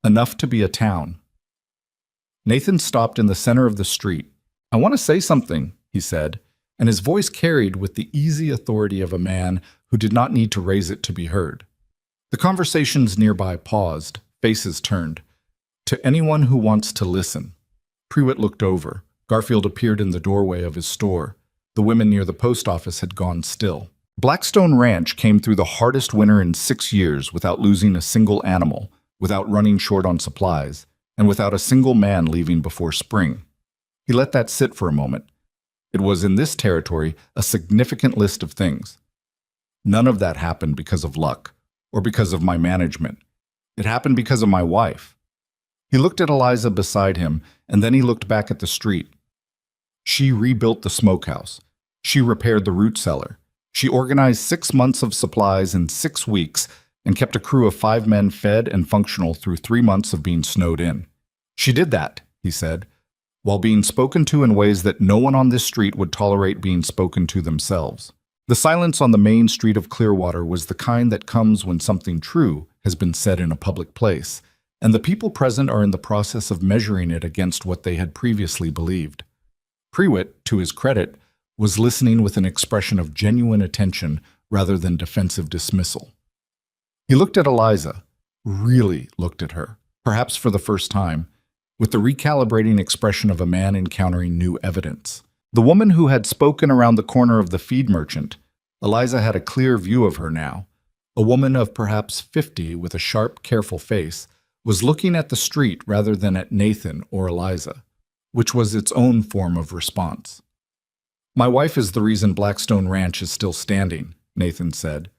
Enough to be a town. Nathan stopped in the center of the street. "I want to say something," he said, and his voice carried with the easy authority of a man who did not need to raise it to be heard. The conversations nearby paused, faces turned. "To anyone who wants to listen." Prewitt looked over. Garfield appeared in the doorway of his store. The women near the post office had gone still. Blackstone Ranch came through the hardest winter in 6 years without losing a single animal, without running short on supplies, and without a single man leaving before spring. He let that sit for a moment. It was in this territory a significant list of things. None of that happened because of luck, or because of my management. It happened because of my wife. He looked at Eliza beside him, and then he looked back at the street. She rebuilt the smokehouse. She repaired the root cellar. She organized 6 months of supplies in 6 weeks and kept a crew of 5 men fed and functional through 3 months of being snowed in. She did that, he said, while being spoken to in ways that no one on this street would tolerate being spoken to themselves. The silence on the main street of Clearwater was the kind that comes when something true has been said in a public place, and the people present are in the process of measuring it against what they had previously believed. Prewitt, to his credit, was listening with an expression of genuine attention rather than defensive dismissal. He looked at Eliza, really looked at her, perhaps for the first time, with the recalibrating expression of a man encountering new evidence. The woman who had spoken around the corner of the feed merchant, Eliza had a clear view of her now. A woman of perhaps 50 with a sharp, careful face was looking at the street rather than at Nathan or Eliza, which was its own form of response. "My wife is the reason Blackstone Ranch is still standing," Nathan said.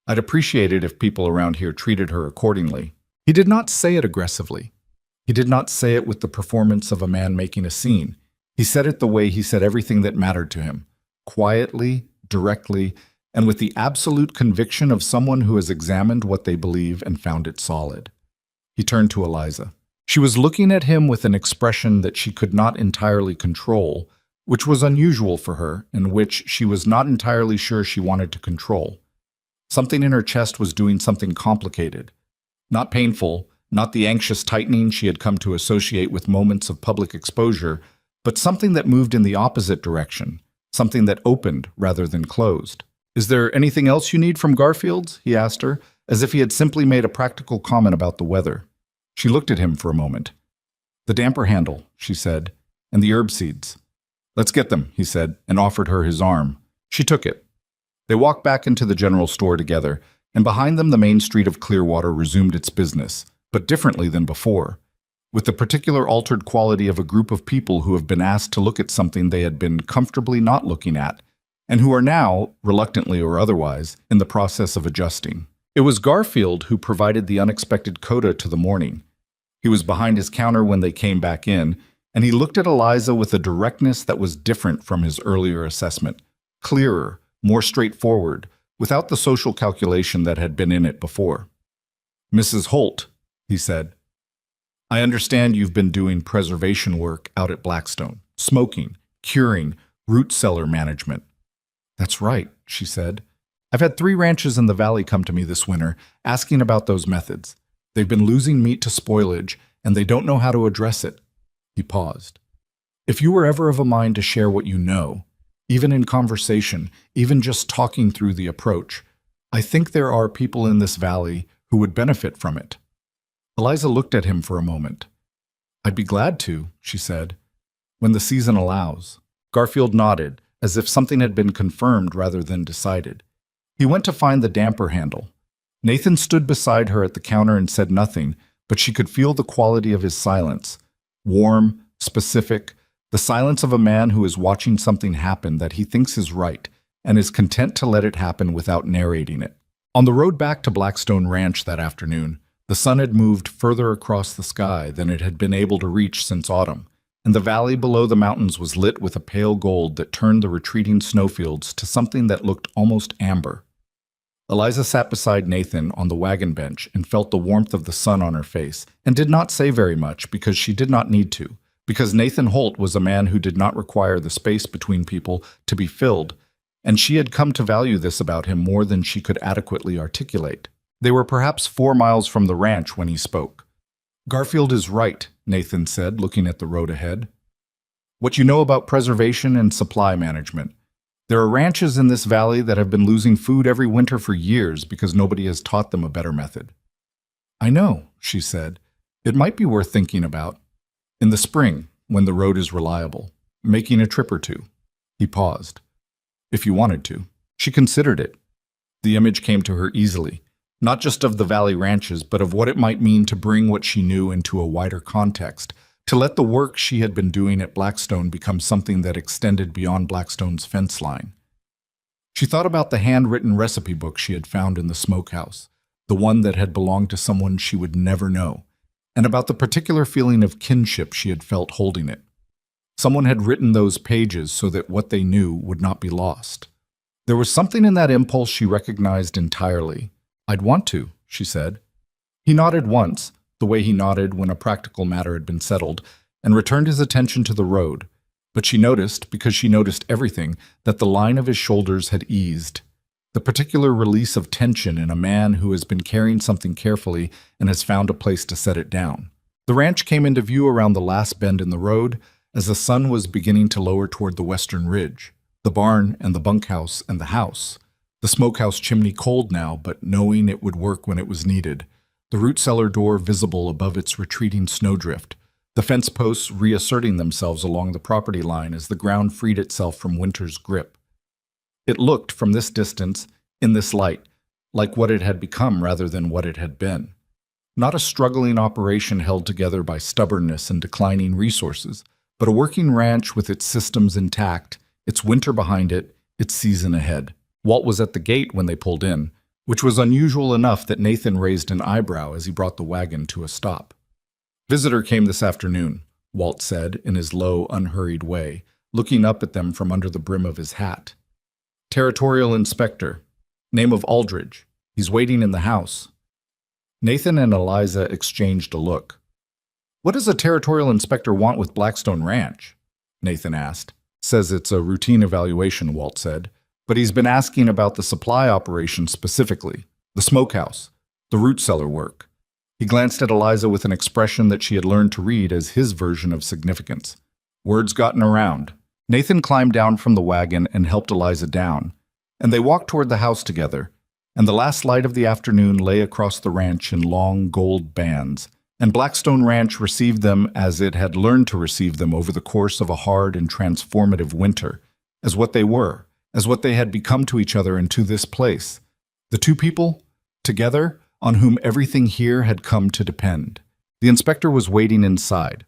"I'd appreciate it if people around here treated her accordingly." He did not say it aggressively. He did not say it with the performance of a man making a scene. He said it the way he said everything that mattered to him, quietly, directly, and with the absolute conviction of someone who has examined what they believe and found it solid. He turned to Eliza. She was looking at him with an expression that she could not entirely control, which was unusual for her, and which she was not entirely sure she wanted to control. Something in her chest was doing something complicated. Not painful, not the anxious tightening she had come to associate with moments of public exposure, but something that moved in the opposite direction, something that opened rather than closed. "Is there anything else you need from Garfield's?" he asked her, as if he had simply made a practical comment about the weather. She looked at him for a moment. "The damper handle," she said, "and the herb seeds." "Let's get them," he said, and offered her his arm. She took it. They walked back into the general store together, and behind them the main street of Clearwater resumed its business, but differently than before, with the particular altered quality of a group of people who have been asked to look at something they had been comfortably not looking at, and who are now, reluctantly or otherwise, in the process of adjusting. It was Garfield who provided the unexpected coda to the morning. He was behind his counter when they came back in, and he looked at Eliza with a directness that was different from his earlier assessment, clearer, more straightforward, without the social calculation that had been in it before. "Mrs. Holt," he said, "I understand you've been doing preservation work out at Blackstone, smoking, curing, root cellar management." "That's right," she said. "I've had 3 ranches in the valley come to me this winter, asking about those methods. They've been losing meat to spoilage, and they don't know how to address it." He paused. "If you were ever of a mind to share what you know, even in conversation, even just talking through the approach, I think there are people in this valley who would benefit from it." Eliza looked at him for a moment. "I'd be glad to," she said, "when the season allows." Garfield nodded, as if something had been confirmed rather than decided. He went to find the damper handle. Nathan stood beside her at the counter and said nothing, but she could feel the quality of his silence. Warm, specific, the silence of a man who is watching something happen that he thinks is right and is content to let it happen without narrating it. On the road back to Blackstone Ranch that afternoon, the sun had moved further across the sky than it had been able to reach since autumn, and the valley below the mountains was lit with a pale gold that turned the retreating snowfields to something that looked almost amber. Eliza sat beside Nathan on the wagon bench and felt the warmth of the sun on her face, and did not say very much because she did not need to, because Nathan Holt was a man who did not require the space between people to be filled, and she had come to value this about him more than she could adequately articulate. They were perhaps 4 miles from the ranch when he spoke. "Garfield is right," Nathan said, looking at the road ahead. "What you know about preservation and supply management. There are ranches in this valley that have been losing food every winter for years because nobody has taught them a better method." "I know," she said. "It might be worth thinking about. In the spring, when the road is reliable, making a trip or 2. He paused. "If you wanted to." She considered it. The image came to her easily, not just of the valley ranches, but of what it might mean to bring what she knew into a wider context, to let the work she had been doing at Blackstone become something that extended beyond Blackstone's fence line. She thought about the handwritten recipe book she had found in the smokehouse, the one that had belonged to someone she would never know, and about the particular feeling of kinship she had felt holding it. Someone had written those pages so that what they knew would not be lost. There was something in that impulse she recognized entirely. "I'd want to," she said. He nodded once, the way he nodded when a practical matter had been settled, and returned his attention to the road. But she noticed, because she noticed everything, that the line of his shoulders had eased. The particular release of tension in a man who has been carrying something carefully and has found a place to set it down. The ranch came into view around the last bend in the road, as the sun was beginning to lower toward the western ridge. The barn and the bunkhouse and the house. The smokehouse chimney cold now, but knowing it would work when it was needed. The root cellar door visible above its retreating snowdrift, the fence posts reasserting themselves along the property line as the ground freed itself from winter's grip. It looked, from this distance, in this light, like what it had become rather than what it had been. Not a struggling operation held together by stubbornness and declining resources, but a working ranch with its systems intact, its winter behind it, its season ahead. Walt was at the gate when they pulled in, which was unusual enough that Nathan raised an eyebrow as he brought the wagon to a stop. "Visitor came this afternoon," Walt said in his low, unhurried way, looking up at them from under the brim of his hat. "Territorial inspector. Name of Aldridge. He's waiting in the house." Nathan and Eliza exchanged a look. "What does a territorial inspector want with Blackstone Ranch?" Nathan asked. "Says it's a routine evaluation," Walt said. "But he's been asking about the supply operation specifically, the smokehouse, the root cellar work." He glanced at Eliza with an expression that she had learned to read as his version of significance. Word's gotten around. Nathan climbed down from the wagon and helped Eliza down, and they walked toward the house together, and the last light of the afternoon lay across the ranch in long gold bands, and Blackstone Ranch received them as it had learned to receive them over the course of a hard and transformative winter, as what they were, as what they had become to each other and to this place. The two people, together, on whom everything here had come to depend. The inspector was waiting inside.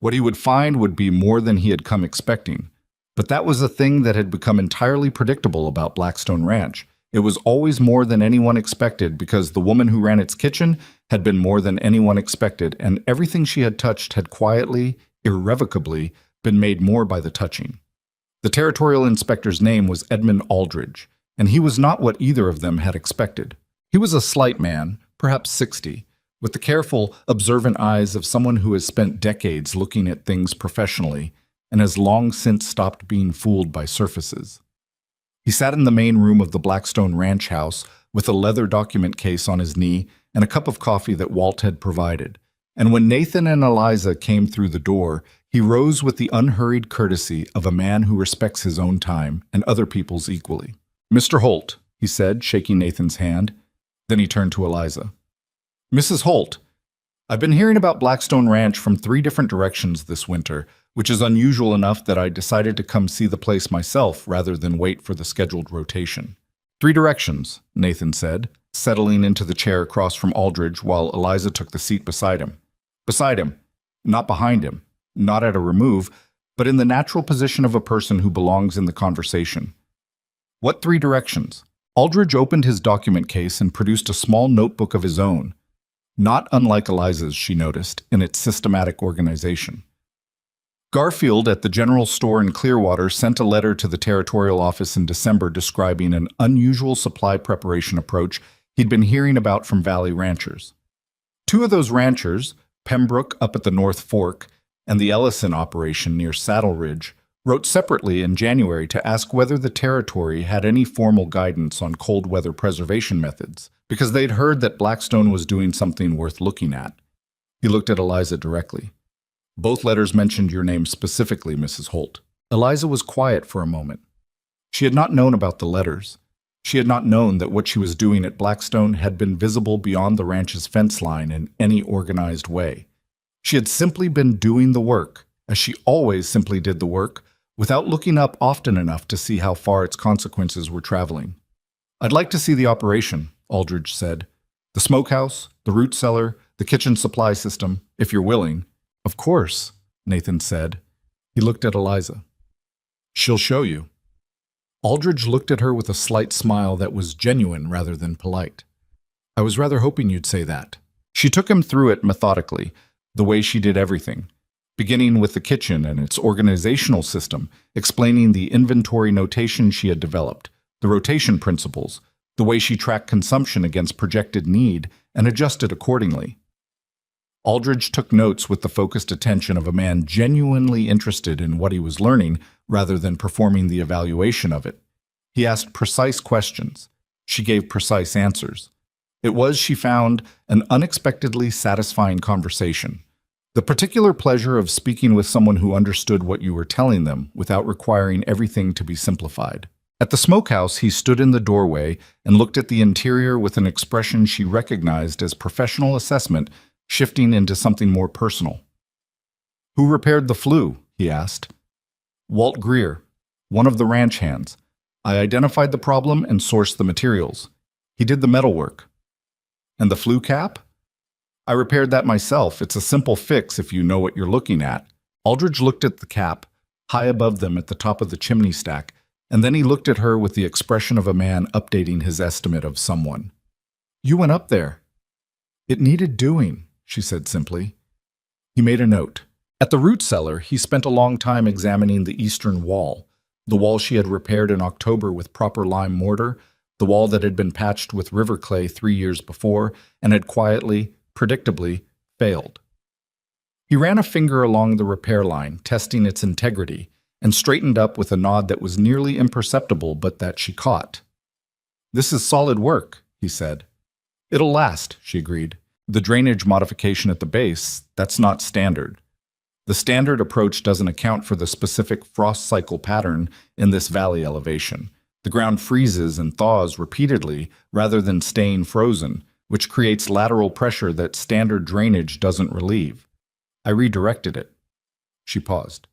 What he would find would be more than he had come expecting, but that was a thing that had become entirely predictable about Blackstone Ranch. It was always more than anyone expected because the woman who ran its kitchen had been more than anyone expected, and everything she had touched had quietly, irrevocably, been made more by the touching. The territorial inspector's name was Edmund Aldridge, and he was not what either of them had expected. He was a slight man, perhaps 60, with the careful, observant eyes of someone who has spent decades looking at things professionally and has long since stopped being fooled by surfaces. He sat in the main room of the Blackstone Ranch house with a leather document case on his knee and a cup of coffee that Walt had provided. And when Nathan and Eliza came through the door, he rose with the unhurried courtesy of a man who respects his own time and other people's equally. "Mr. Holt," he said, shaking Nathan's hand. Then he turned to Eliza. "Mrs. Holt, I've been hearing about Blackstone Ranch from 3 different directions this winter, which is unusual enough that I decided to come see the place myself rather than wait for the scheduled rotation." "3 directions," Nathan said, settling into the chair across from Aldridge while Eliza took the seat beside him. Beside him, not behind him, not at a remove, but in the natural position of a person who belongs in the conversation. "What 3 directions?" Aldridge opened his document case and produced a small notebook of his own, not unlike Eliza's, she noticed, in its systematic organization. Garfield at the general store in Clearwater sent a letter to the territorial office in December describing an unusual supply preparation approach he'd been hearing about from Valley ranchers. 2 of those ranchers, Pembroke up at the North Fork and the Ellison operation near Saddle Ridge, wrote separately in January to ask whether the territory had any formal guidance on cold weather preservation methods, because they'd heard that Blackstone was doing something worth looking at. He looked at Eliza directly. "Both letters mentioned your name specifically, Mrs. Holt." Eliza was quiet for a moment. She had not known about the letters. She had not known that what she was doing at Blackstone had been visible beyond the ranch's fence line in any organized way. She had simply been doing the work, as she always simply did the work, without looking up often enough to see how far its consequences were traveling. "I'd like to see the operation," Aldridge said. "The smokehouse, the root cellar, the kitchen supply system, if you're willing." "Of course," Nathan said. He looked at Eliza. "She'll show you." Aldridge looked at her with a slight smile that was genuine rather than polite. "I was rather hoping you'd say that." She took him through it methodically, the way she did everything, beginning with the kitchen and its organizational system, explaining the inventory notation she had developed, the rotation principles, the way she tracked consumption against projected need and adjusted accordingly. Aldridge took notes with the focused attention of a man genuinely interested in what he was learning rather than performing the evaluation of it. He asked precise questions. She gave precise answers. It was, she found, an unexpectedly satisfying conversation. The particular pleasure of speaking with someone who understood what you were telling them without requiring everything to be simplified. At the smokehouse, he stood in the doorway and looked at the interior with an expression she recognized as professional assessment shifting into something more personal. "Who repaired the flue?" he asked. "Walt Greer, one of the ranch hands. I identified the problem and sourced the materials. He did the metalwork." "And the flue cap?" "I repaired that myself. It's a simple fix if you know what you're looking at." Aldridge looked at the cap, high above them at the top of the chimney stack, and then he looked at her with the expression of a man updating his estimate of someone. "You went up there." "It needed doing," she said simply. He made a note. At the root cellar, he spent a long time examining the eastern wall, the wall she had repaired in October with proper lime mortar, the wall that had been patched with river clay 3 years before and had quietly, predictably, failed. He ran a finger along the repair line, testing its integrity, and straightened up with a nod that was nearly imperceptible but that she caught. "This is solid work," he said. "It'll last," she agreed. "The drainage modification at the base, that's not standard. The standard approach doesn't account for the specific frost cycle pattern in this valley elevation. The ground freezes and thaws repeatedly rather than staying frozen, which creates lateral pressure that standard drainage doesn't relieve. I redirected it." She paused.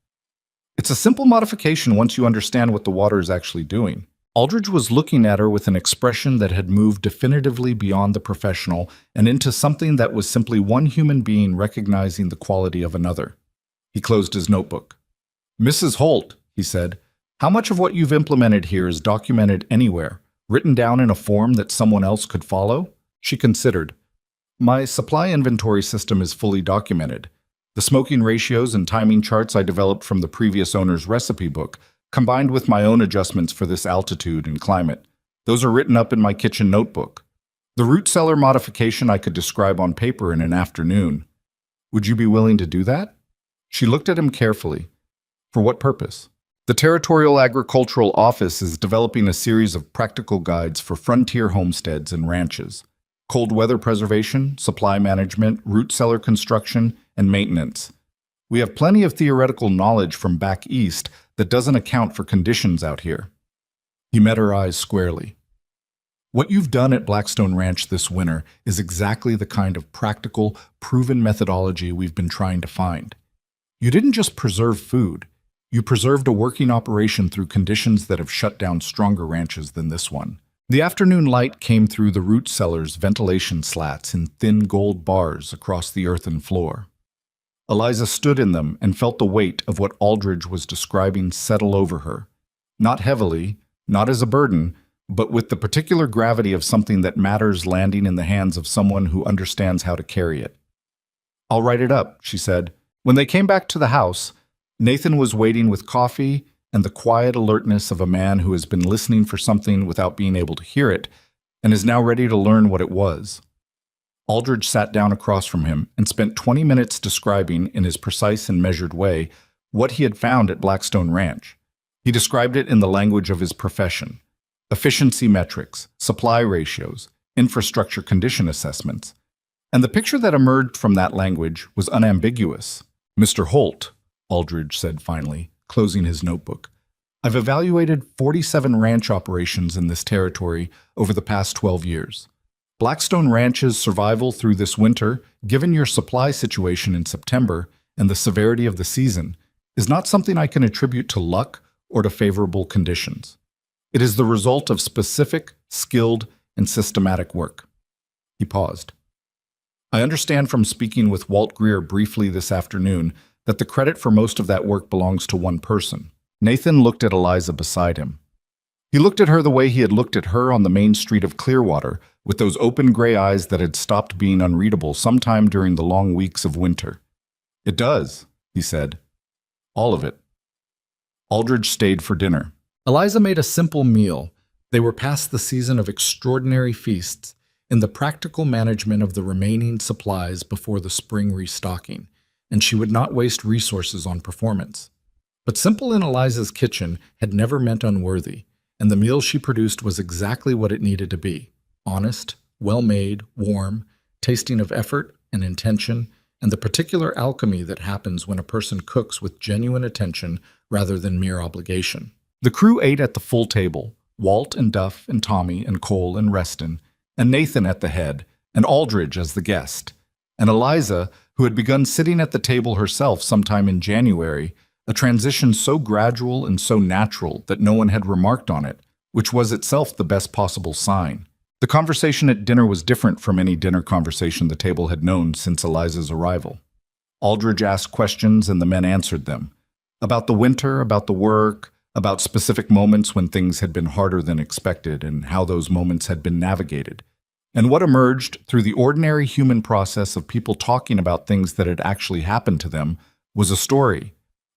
"It's a simple modification once you understand what the water is actually doing." Aldridge was looking at her with an expression that had moved definitively beyond the professional and into something that was simply one human being recognizing the quality of another. He closed his notebook. "Mrs. Holt," he said, "how much of what you've implemented here is documented anywhere, written down in a form that someone else could follow?" She considered. "My supply inventory system is fully documented. The smoking ratios and timing charts I developed from the previous owner's recipe book, combined with my own adjustments for this altitude and climate, those are written up in my kitchen notebook. The root cellar modification I could describe on paper in an afternoon. Would you be willing to do that?" She looked at him carefully. "For what purpose?" "The Territorial Agricultural Office is developing a series of practical guides for frontier homesteads and ranches. Cold weather preservation, supply management, root cellar construction, and maintenance. We have plenty of theoretical knowledge from back east that doesn't account for conditions out here." He met her eyes squarely. "What you've done at Blackstone Ranch this winter is exactly the kind of practical, proven methodology we've been trying to find. You didn't just preserve food. You preserved a working operation through conditions that have shut down stronger ranches than this one." The afternoon light came through the root cellar's ventilation slats in thin gold bars across the earthen floor. Eliza stood in them and felt the weight of what Aldridge was describing settle over her. Not heavily, not as a burden, but with the particular gravity of something that matters landing in the hands of someone who understands how to carry it. "I'll write it up," she said. When they came back to the house, Nathan was waiting with coffee and the quiet alertness of a man who has been listening for something without being able to hear it and is now ready to learn what it was. Aldridge sat down across from him and spent 20 minutes describing, in his precise and measured way, what he had found at Blackstone Ranch. He described it in the language of his profession: efficiency metrics, supply ratios, infrastructure condition assessments. And the picture that emerged from that language was unambiguous. "Mr. Holt," Aldridge said finally, closing his notebook, "I've evaluated 47 ranch operations in this territory over the past 12 years. Blackstone Ranch's survival through this winter, given your supply situation in September and the severity of the season, is not something I can attribute to luck or to favorable conditions. It is the result of specific, skilled, and systematic work." He paused. "I understand from speaking with Walt Greer briefly this afternoon that the credit for most of that work belongs to one person." Nathan looked at Eliza beside him. He looked at her the way he had looked at her on the main street of Clearwater, with those open gray eyes that had stopped being unreadable sometime during the long weeks of winter. "It does," he said. "All of it." Aldridge stayed for dinner. Eliza made a simple meal. They were past the season of extraordinary feasts in the practical management of the remaining supplies before the spring restocking, and she would not waste resources on performance. But simple in Eliza's kitchen had never meant unworthy, and the meal she produced was exactly what it needed to be: honest, well-made, warm, tasting of effort and intention, and the particular alchemy that happens when a person cooks with genuine attention rather than mere obligation. The crew ate at the full table, Walt and Duff and Tommy and Cole and Reston, and Nathan at the head, and Aldridge as the guest. And Eliza, who had begun sitting at the table herself sometime in January, a transition so gradual and so natural that no one had remarked on it, which was itself the best possible sign. The conversation at dinner was different from any dinner conversation the table had known since Eliza's arrival. Aldridge asked questions and the men answered them. About the winter, about the work, about specific moments when things had been harder than expected and how those moments had been navigated. And what emerged through the ordinary human process of people talking about things that had actually happened to them was a story.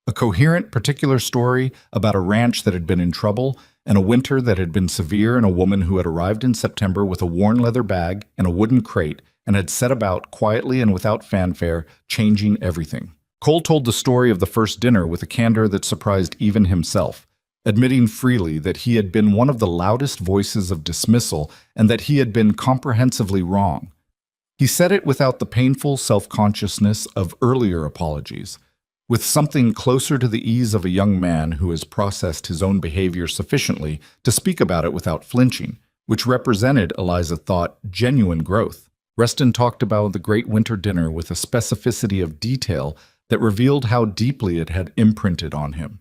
A coherent, particular story about a ranch that had been in trouble and a winter that had been severe, and a woman who had arrived in September with a worn leather bag and a wooden crate and had set about, quietly and without fanfare, changing everything. Cole told the story of the first dinner with a candor that surprised even himself, admitting freely that he had been one of the loudest voices of dismissal and that he had been comprehensively wrong. He said it without the painful self-consciousness of earlier apologies, with something closer to the ease of a young man who has processed his own behavior sufficiently to speak about it without flinching, which represented, Eliza thought, genuine growth. Reston talked about the great winter dinner with a specificity of detail that revealed how deeply it had imprinted on him.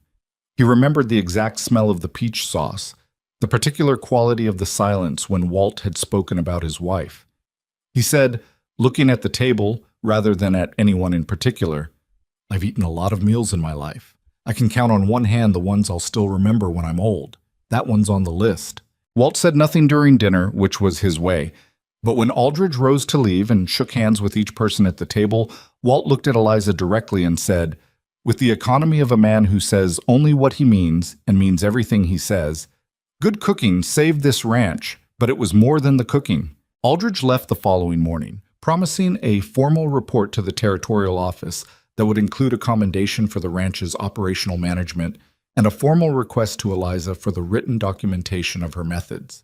He remembered the exact smell of the peach sauce, the particular quality of the silence when Walt had spoken about his wife. He said, looking at the table rather than at anyone in particular, "I've eaten a lot of meals in my life. I can count on one hand the ones I'll still remember when I'm old. That one's on the list." Walt said nothing during dinner, which was his way. But when Aldridge rose to leave and shook hands with each person at the table, Walt looked at Eliza directly and said, with the economy of a man who says only what he means and means everything he says, "Good cooking saved this ranch, but it was more than the cooking." Aldridge left the following morning, promising a formal report to the territorial office that would include a commendation for the ranch's operational management and a formal request to Eliza for the written documentation of her methods.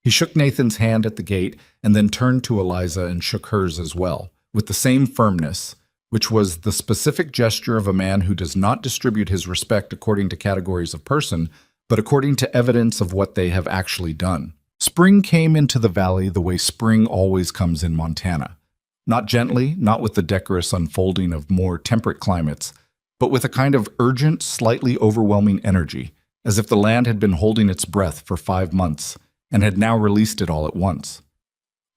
He shook Nathan's hand at the gate and then turned to Eliza and shook hers as well, with the same firmness, which was the specific gesture of a man who does not distribute his respect according to categories of person, but according to evidence of what they have actually done. Spring came into the valley the way spring always comes in Montana. Not gently, not with the decorous unfolding of more temperate climates, but with a kind of urgent, slightly overwhelming energy, as if the land had been holding its breath for 5 months and had now released it all at once.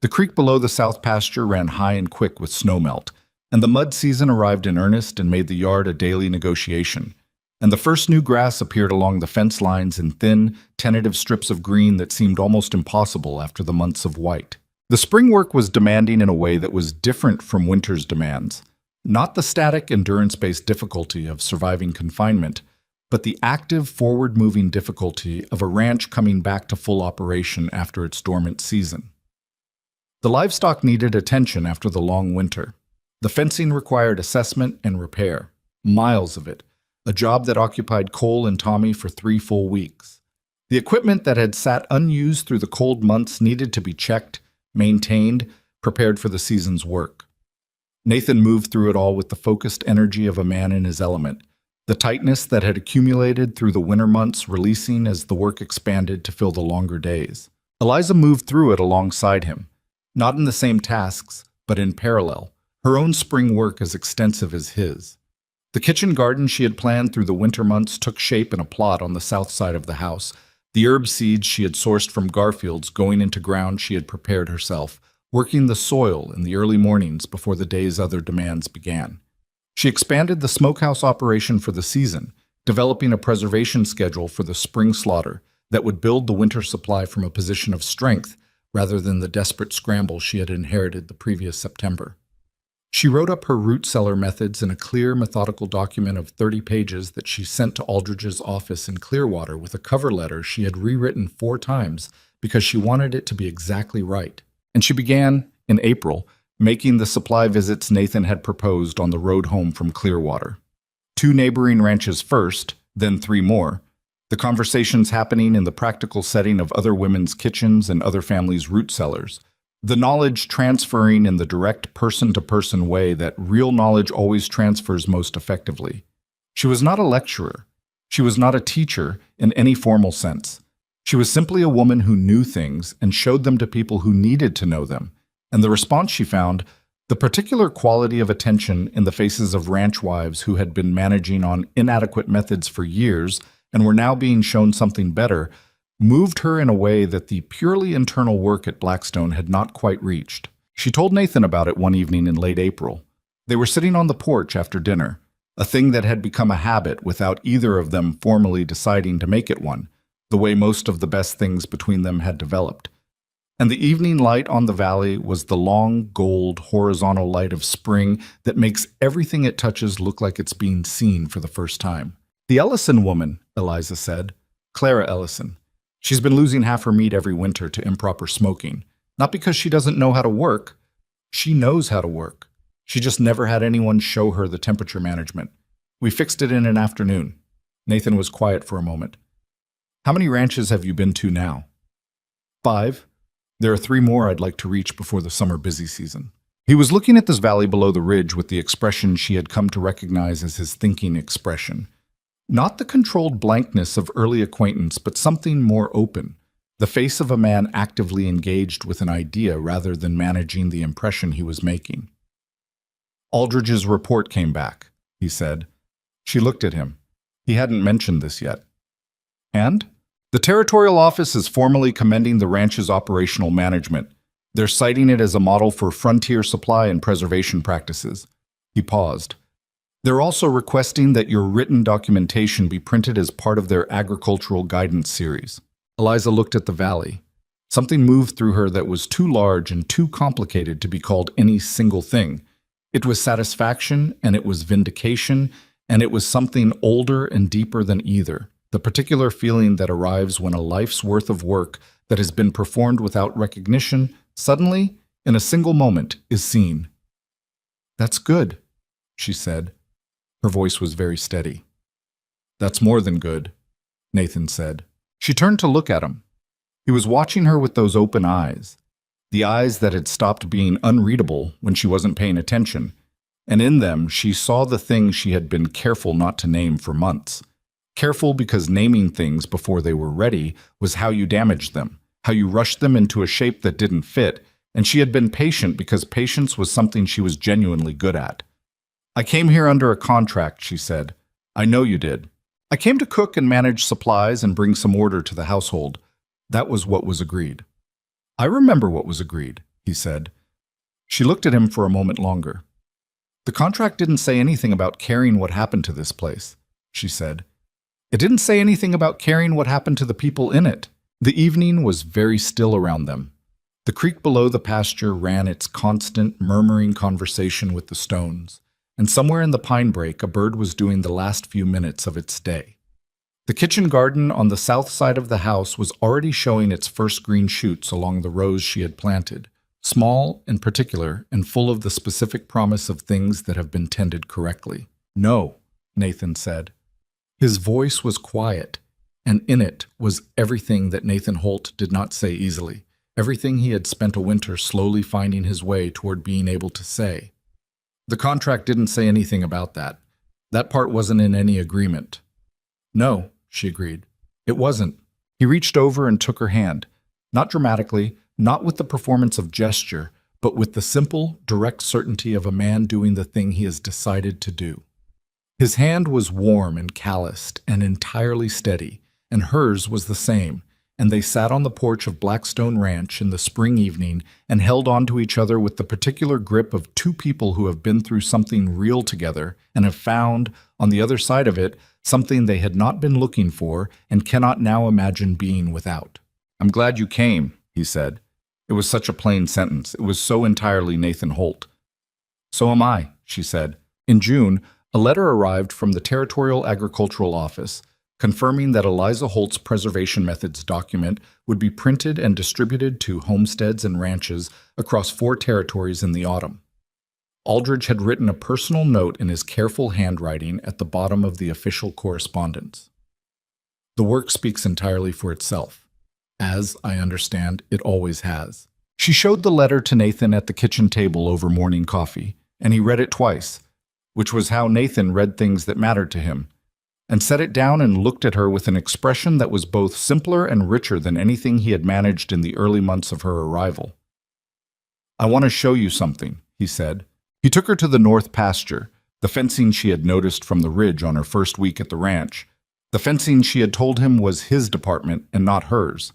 The creek below the south pasture ran high and quick with snowmelt, and the mud season arrived in earnest and made the yard a daily negotiation. And the first new grass appeared along the fence lines in thin, tentative strips of green that seemed almost impossible after the months of white. The spring work was demanding in a way that was different from winter's demands. Not the static, endurance-based difficulty of surviving confinement, but the active, forward-moving difficulty of a ranch coming back to full operation after its dormant season. The livestock needed attention after the long winter. The fencing required assessment and repair, miles of it, a job that occupied Cole and Tommy for 3 full weeks. The equipment that had sat unused through the cold months needed to be checked, maintained, prepared for the season's work. Nathan moved through it all with the focused energy of a man in his element, the tightness that had accumulated through the winter months releasing as the work expanded to fill the longer days. Eliza moved through it alongside him, not in the same tasks, but in parallel, her own spring work as extensive as his. The kitchen garden she had planned through the winter months took shape in a plot on the south side of the house, the herb seeds she had sourced from Garfield's going into ground she had prepared herself, working the soil in the early mornings before the day's other demands began. She expanded the smokehouse operation for the season, developing a preservation schedule for the spring slaughter that would build the winter supply from a position of strength rather than the desperate scramble she had inherited the previous September. She wrote up her root cellar methods in a clear, methodical document of 30 pages that she sent to Aldridge's office in Clearwater with a cover letter she had rewritten 4 times because she wanted it to be exactly right. And she began, in April, making the supply visits Nathan had proposed on the road home from Clearwater. 2 neighboring ranches first, then 3 more, the conversations happening in the practical setting of other women's kitchens and other families' root cellars, the knowledge transferring in the direct person-to-person way that real knowledge always transfers most effectively. She was not a lecturer. She was not a teacher in any formal sense. She was simply a woman who knew things and showed them to people who needed to know them. And the response she found, the particular quality of attention in the faces of ranch wives who had been managing on inadequate methods for years and were now being shown something better, moved her in a way that the purely internal work at Blackstone had not quite reached. She told Nathan about it one evening in late April. They were sitting on the porch after dinner, a thing that had become a habit without either of them formally deciding to make it one, the way most of the best things between them had developed. And the evening light on the valley was the long, gold, horizontal light of spring that makes everything it touches look like it's being seen for the first time. "The Ellison woman," Eliza said. "Clara Ellison. She's been losing half her meat every winter to improper smoking. Not because she doesn't know how to work. She knows how to work. She just never had anyone show her the temperature management. We fixed it in an afternoon. Nathan was quiet for a moment. How many ranches have you been to now? 5. There are 3 more I'd like to reach before the summer busy season. He was looking at this valley below the ridge with the expression she had come to recognize as his thinking expression. Not the controlled blankness of early acquaintance, but something more open. The face of a man actively engaged with an idea rather than managing the impression he was making. Aldridge's report came back, he said. She looked at him. He hadn't mentioned this yet. And? The Territorial Office is formally commending the ranch's operational management. They're citing it as a model for frontier supply and preservation practices. He paused. They're also requesting that your written documentation be printed as part of their agricultural guidance series. Eliza looked at the valley. Something moved through her that was too large and too complicated to be called any single thing. It was satisfaction, and it was vindication, and it was something older and deeper than either. The particular feeling that arrives when a life's worth of work that has been performed without recognition, suddenly, in a single moment, is seen. That's good, she said. Her voice was very steady. That's more than good, Nathan said. She turned to look at him. He was watching her with those open eyes, the eyes that had stopped being unreadable when she wasn't paying attention, and in them she saw the thing she had been careful not to name for months. Careful because naming things before they were ready was how you damaged them, how you rushed them into a shape that didn't fit, and she had been patient because patience was something she was genuinely good at. I came here under a contract, she said. I know you did. I came to cook and manage supplies and bring some order to the household. That was what was agreed. I remember what was agreed, he said. She looked at him for a moment longer. The contract didn't say anything about caring what happened to this place, she said. It didn't say anything about caring what happened to the people in it. The evening was very still around them. The creek below the pasture ran its constant, murmuring conversation with the stones, and somewhere in the pine brake a bird was doing the last few minutes of its day. The kitchen garden on the south side of the house was already showing its first green shoots along the rows she had planted, small and particular and full of the specific promise of things that have been tended correctly. No, Nathan said. His voice was quiet, and in it was everything that Nathan Holt did not say easily, everything he had spent a winter slowly finding his way toward being able to say. The contract didn't say anything about that. That part wasn't in any agreement. No, she agreed. It wasn't. He reached over and took her hand, not dramatically, not with the performance of gesture, but with the simple, direct certainty of a man doing the thing he has decided to do. His hand was warm and calloused and entirely steady, and hers was the same, and they sat on the porch of Blackstone Ranch in the spring evening and held on to each other with the particular grip of 2 people who have been through something real together and have found, on the other side of it, something they had not been looking for and cannot now imagine being without. I'm glad you came, he said. It was such a plain sentence. It was so entirely Nathan Holt. So am I, she said. In June, a letter arrived from the Territorial Agricultural Office confirming that Eliza Holt's preservation methods document would be printed and distributed to homesteads and ranches across 4 territories in the autumn. Aldridge had written a personal note in his careful handwriting at the bottom of the official correspondence. The work speaks entirely for itself, as, I understand, it always has. She showed the letter to Nathan at the kitchen table over morning coffee, and he read it twice, which was how Nathan read things that mattered to him, and set it down and looked at her with an expression that was both simpler and richer than anything he had managed in the early months of her arrival. I want to show you something, he said. He took her to the north pasture, the fencing she had noticed from the ridge on her first week at the ranch. The fencing she had told him was his department and not hers.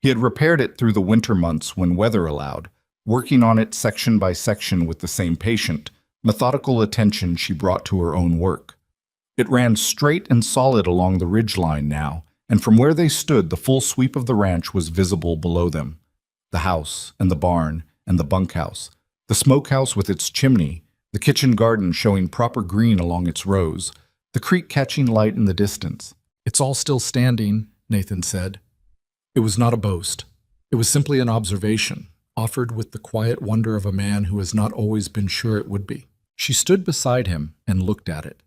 He had repaired it through the winter months when weather allowed, working on it section by section with the same patient, methodical attention she brought to her own work. It ran straight and solid along the ridge line now, and from where they stood the full sweep of the ranch was visible below them. The house and the barn and the bunkhouse, the smokehouse with its chimney, the kitchen garden showing proper green along its rows, the creek catching light in the distance. It's all still standing, Nathan said. It was not a boast. It was simply an observation, offered with the quiet wonder of a man who has not always been sure it would be. She stood beside him and looked at it,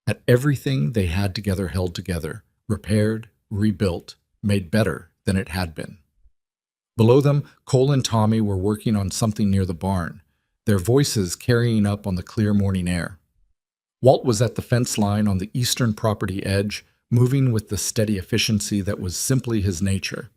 at everything they had together held together, repaired, rebuilt, made better than it had been. Below them, Cole and Tommy were working on something near the barn, their voices carrying up on the clear morning air. Walt was at the fence line on the eastern property edge, moving with the steady efficiency that was simply his nature.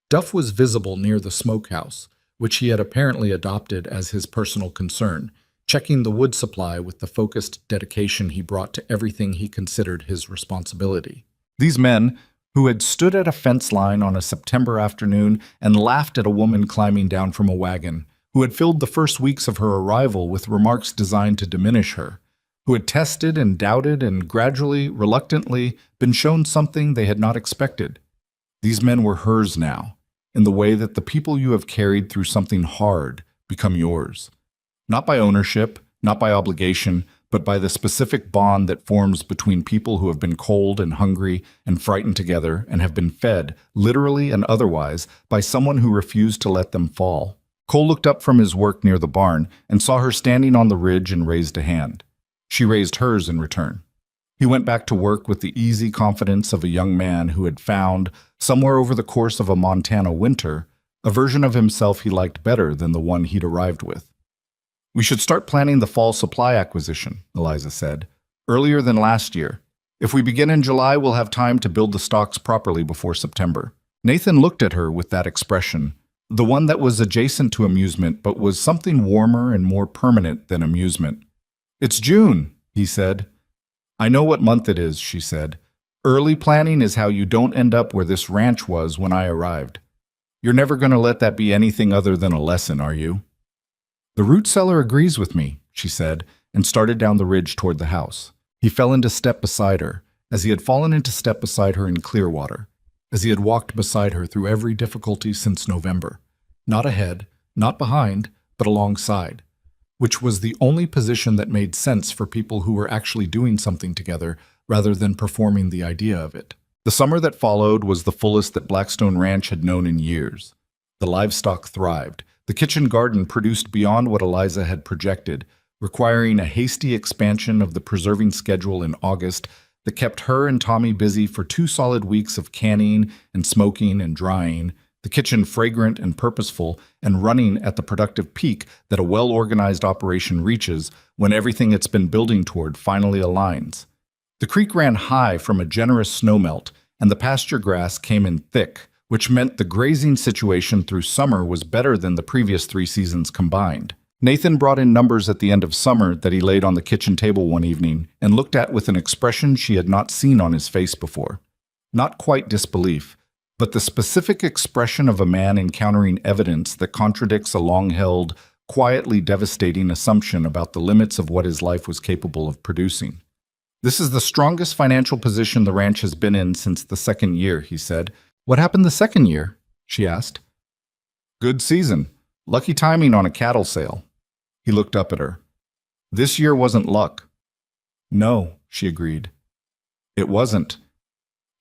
Duff was visible near the smokehouse, which he had apparently adopted as his personal concern, checking the wood supply with the focused dedication he brought to everything he considered his responsibility. These men, who had stood at a fence line on a September afternoon and laughed at a woman climbing down from a wagon, who had filled the first weeks of her arrival with remarks designed to diminish her, who had tested and doubted and gradually, reluctantly, been shown something they had not expected. These men were hers now, in the way that the people you have carried through something hard become yours. Not by ownership, not by obligation, but by the specific bond that forms between people who have been cold and hungry and frightened together and have been fed, literally and otherwise, by someone who refused to let them fall. Cole looked up from his work near the barn and saw her standing on the ridge and raised a hand. She raised hers in return. He went back to work with the easy confidence of a young man who had found, somewhere over the course of a Montana winter, a version of himself he liked better than the one he'd arrived with. "We should start planning the fall supply acquisition," Eliza said, "earlier than last year. If we begin in July, we'll have time to build the stocks properly before September." Nathan looked at her with that expression, the one that was adjacent to amusement but was something warmer and more permanent than amusement. "It's June," he said. "I know what month it is," she said. "Early planning is how you don't end up where this ranch was when I arrived. You're never going to let that be anything other than a lesson, are you?" "The root cellar agrees with me," she said, and started down the ridge toward the house. He fell into step beside her, as he had fallen into step beside her in Clearwater, as he had walked beside her through every difficulty since November. Not ahead, not behind, but alongside, which was the only position that made sense for people who were actually doing something together rather than performing the idea of it. The summer that followed was the fullest that Blackstone Ranch had known in years. The livestock thrived. The kitchen garden produced beyond what Eliza had projected, requiring a hasty expansion of the preserving schedule in August that kept her and Tommy busy for 2 solid weeks of canning and smoking and drying, the kitchen fragrant and purposeful and running at the productive peak that a well-organized operation reaches when everything it's been building toward finally aligns. The creek ran high from a generous snowmelt, and the pasture grass came in thick, which meant the grazing situation through summer was better than the previous 3 seasons combined. Nathan brought in numbers at the end of summer that he laid on the kitchen table one evening and looked at with an expression she had not seen on his face before. Not quite disbelief, but the specific expression of a man encountering evidence that contradicts a long-held, quietly devastating assumption about the limits of what his life was capable of producing. "This is the strongest financial position the ranch has been in since the 2nd year," he said. "What happened the 2nd year?" she asked. "Good season. Lucky timing on a cattle sale." He looked up at her. "This year wasn't luck." "No," she agreed. "It wasn't."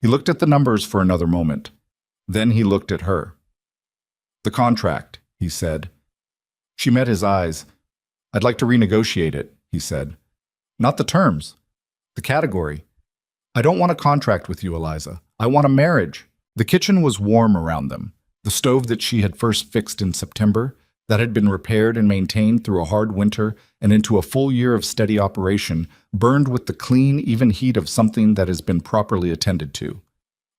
He looked at the numbers for another moment. Then he looked at her. "The contract," he said. She met his eyes. "I'd like to renegotiate it," he said. "Not the terms. The category. I don't want a contract with you, Eliza. I want a marriage." The kitchen was warm around them. The stove that she had first fixed in September, that had been repaired and maintained through a hard winter and into a full year of steady operation, burned with the clean, even heat of something that has been properly attended to.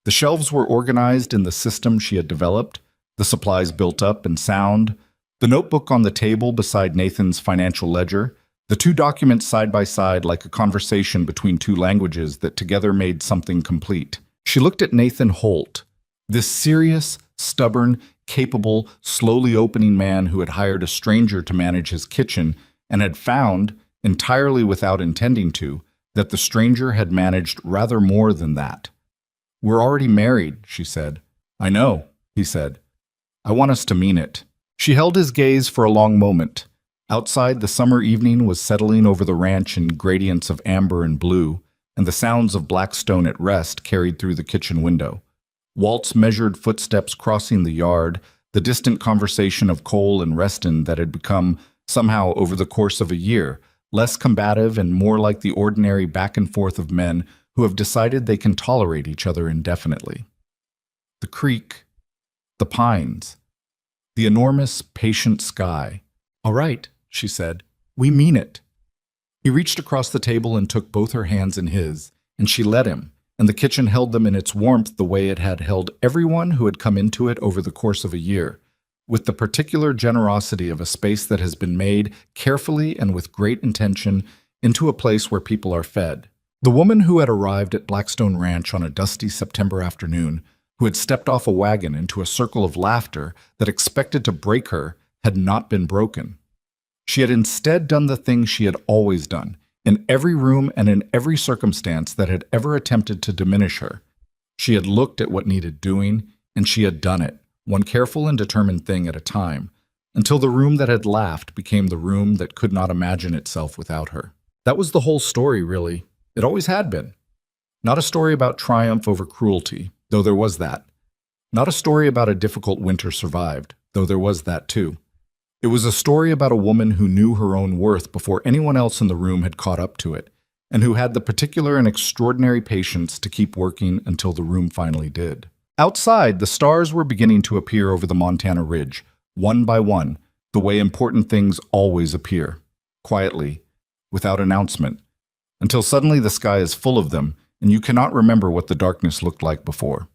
The shelves were organized in the system she had developed, the supplies built up and sound, the notebook on the table beside Nathan's financial ledger, the 2 documents side by side like a conversation between 2 languages that together made something complete. She looked at Nathan Holt, this serious, stubborn, capable, slowly opening man who had hired a stranger to manage his kitchen and had found, entirely without intending to, that the stranger had managed rather more than that. "We're already married," she said. "I know," he said. "I want us to mean it." She held his gaze for a long moment. Outside, the summer evening was settling over the ranch in gradients of amber and blue, and the sounds of Blackstone at rest carried through the kitchen window. Walt's measured footsteps crossing the yard, The distant conversation of Cole and Reston that had become, somehow over the course of a year, less combative and more like the ordinary back and forth of men who have decided they can tolerate each other indefinitely. The creek, the pines, the enormous, patient sky. "All right," she said. "We mean it." He reached across the table and took both her hands in his, and she let him, and the kitchen held them in its warmth the way it had held everyone who had come into it over the course of a year, with the particular generosity of a space that has been made carefully and with great intention into a place where people are fed. The woman who had arrived at Blackstone Ranch on a dusty September afternoon, who had stepped off a wagon into a circle of laughter that expected to break her, had not been broken. She had instead done the thing she had always done, in every room and in every circumstance that had ever attempted to diminish her. She had looked at what needed doing, and she had done it, one careful and determined thing at a time, until the room that had laughed became the room that could not imagine itself without her. That was the whole story, really. It always had been. Not a story about triumph over cruelty, though there was that. Not a story about a difficult winter survived, though there was that too. It was a story about a woman who knew her own worth before anyone else in the room had caught up to it, and who had the particular and extraordinary patience to keep working until the room finally did. Outside, the stars were beginning to appear over the Montana Ridge, one by one, the way important things always appear, quietly, without announcement, until suddenly the sky is full of them, and you cannot remember what the darkness looked like before.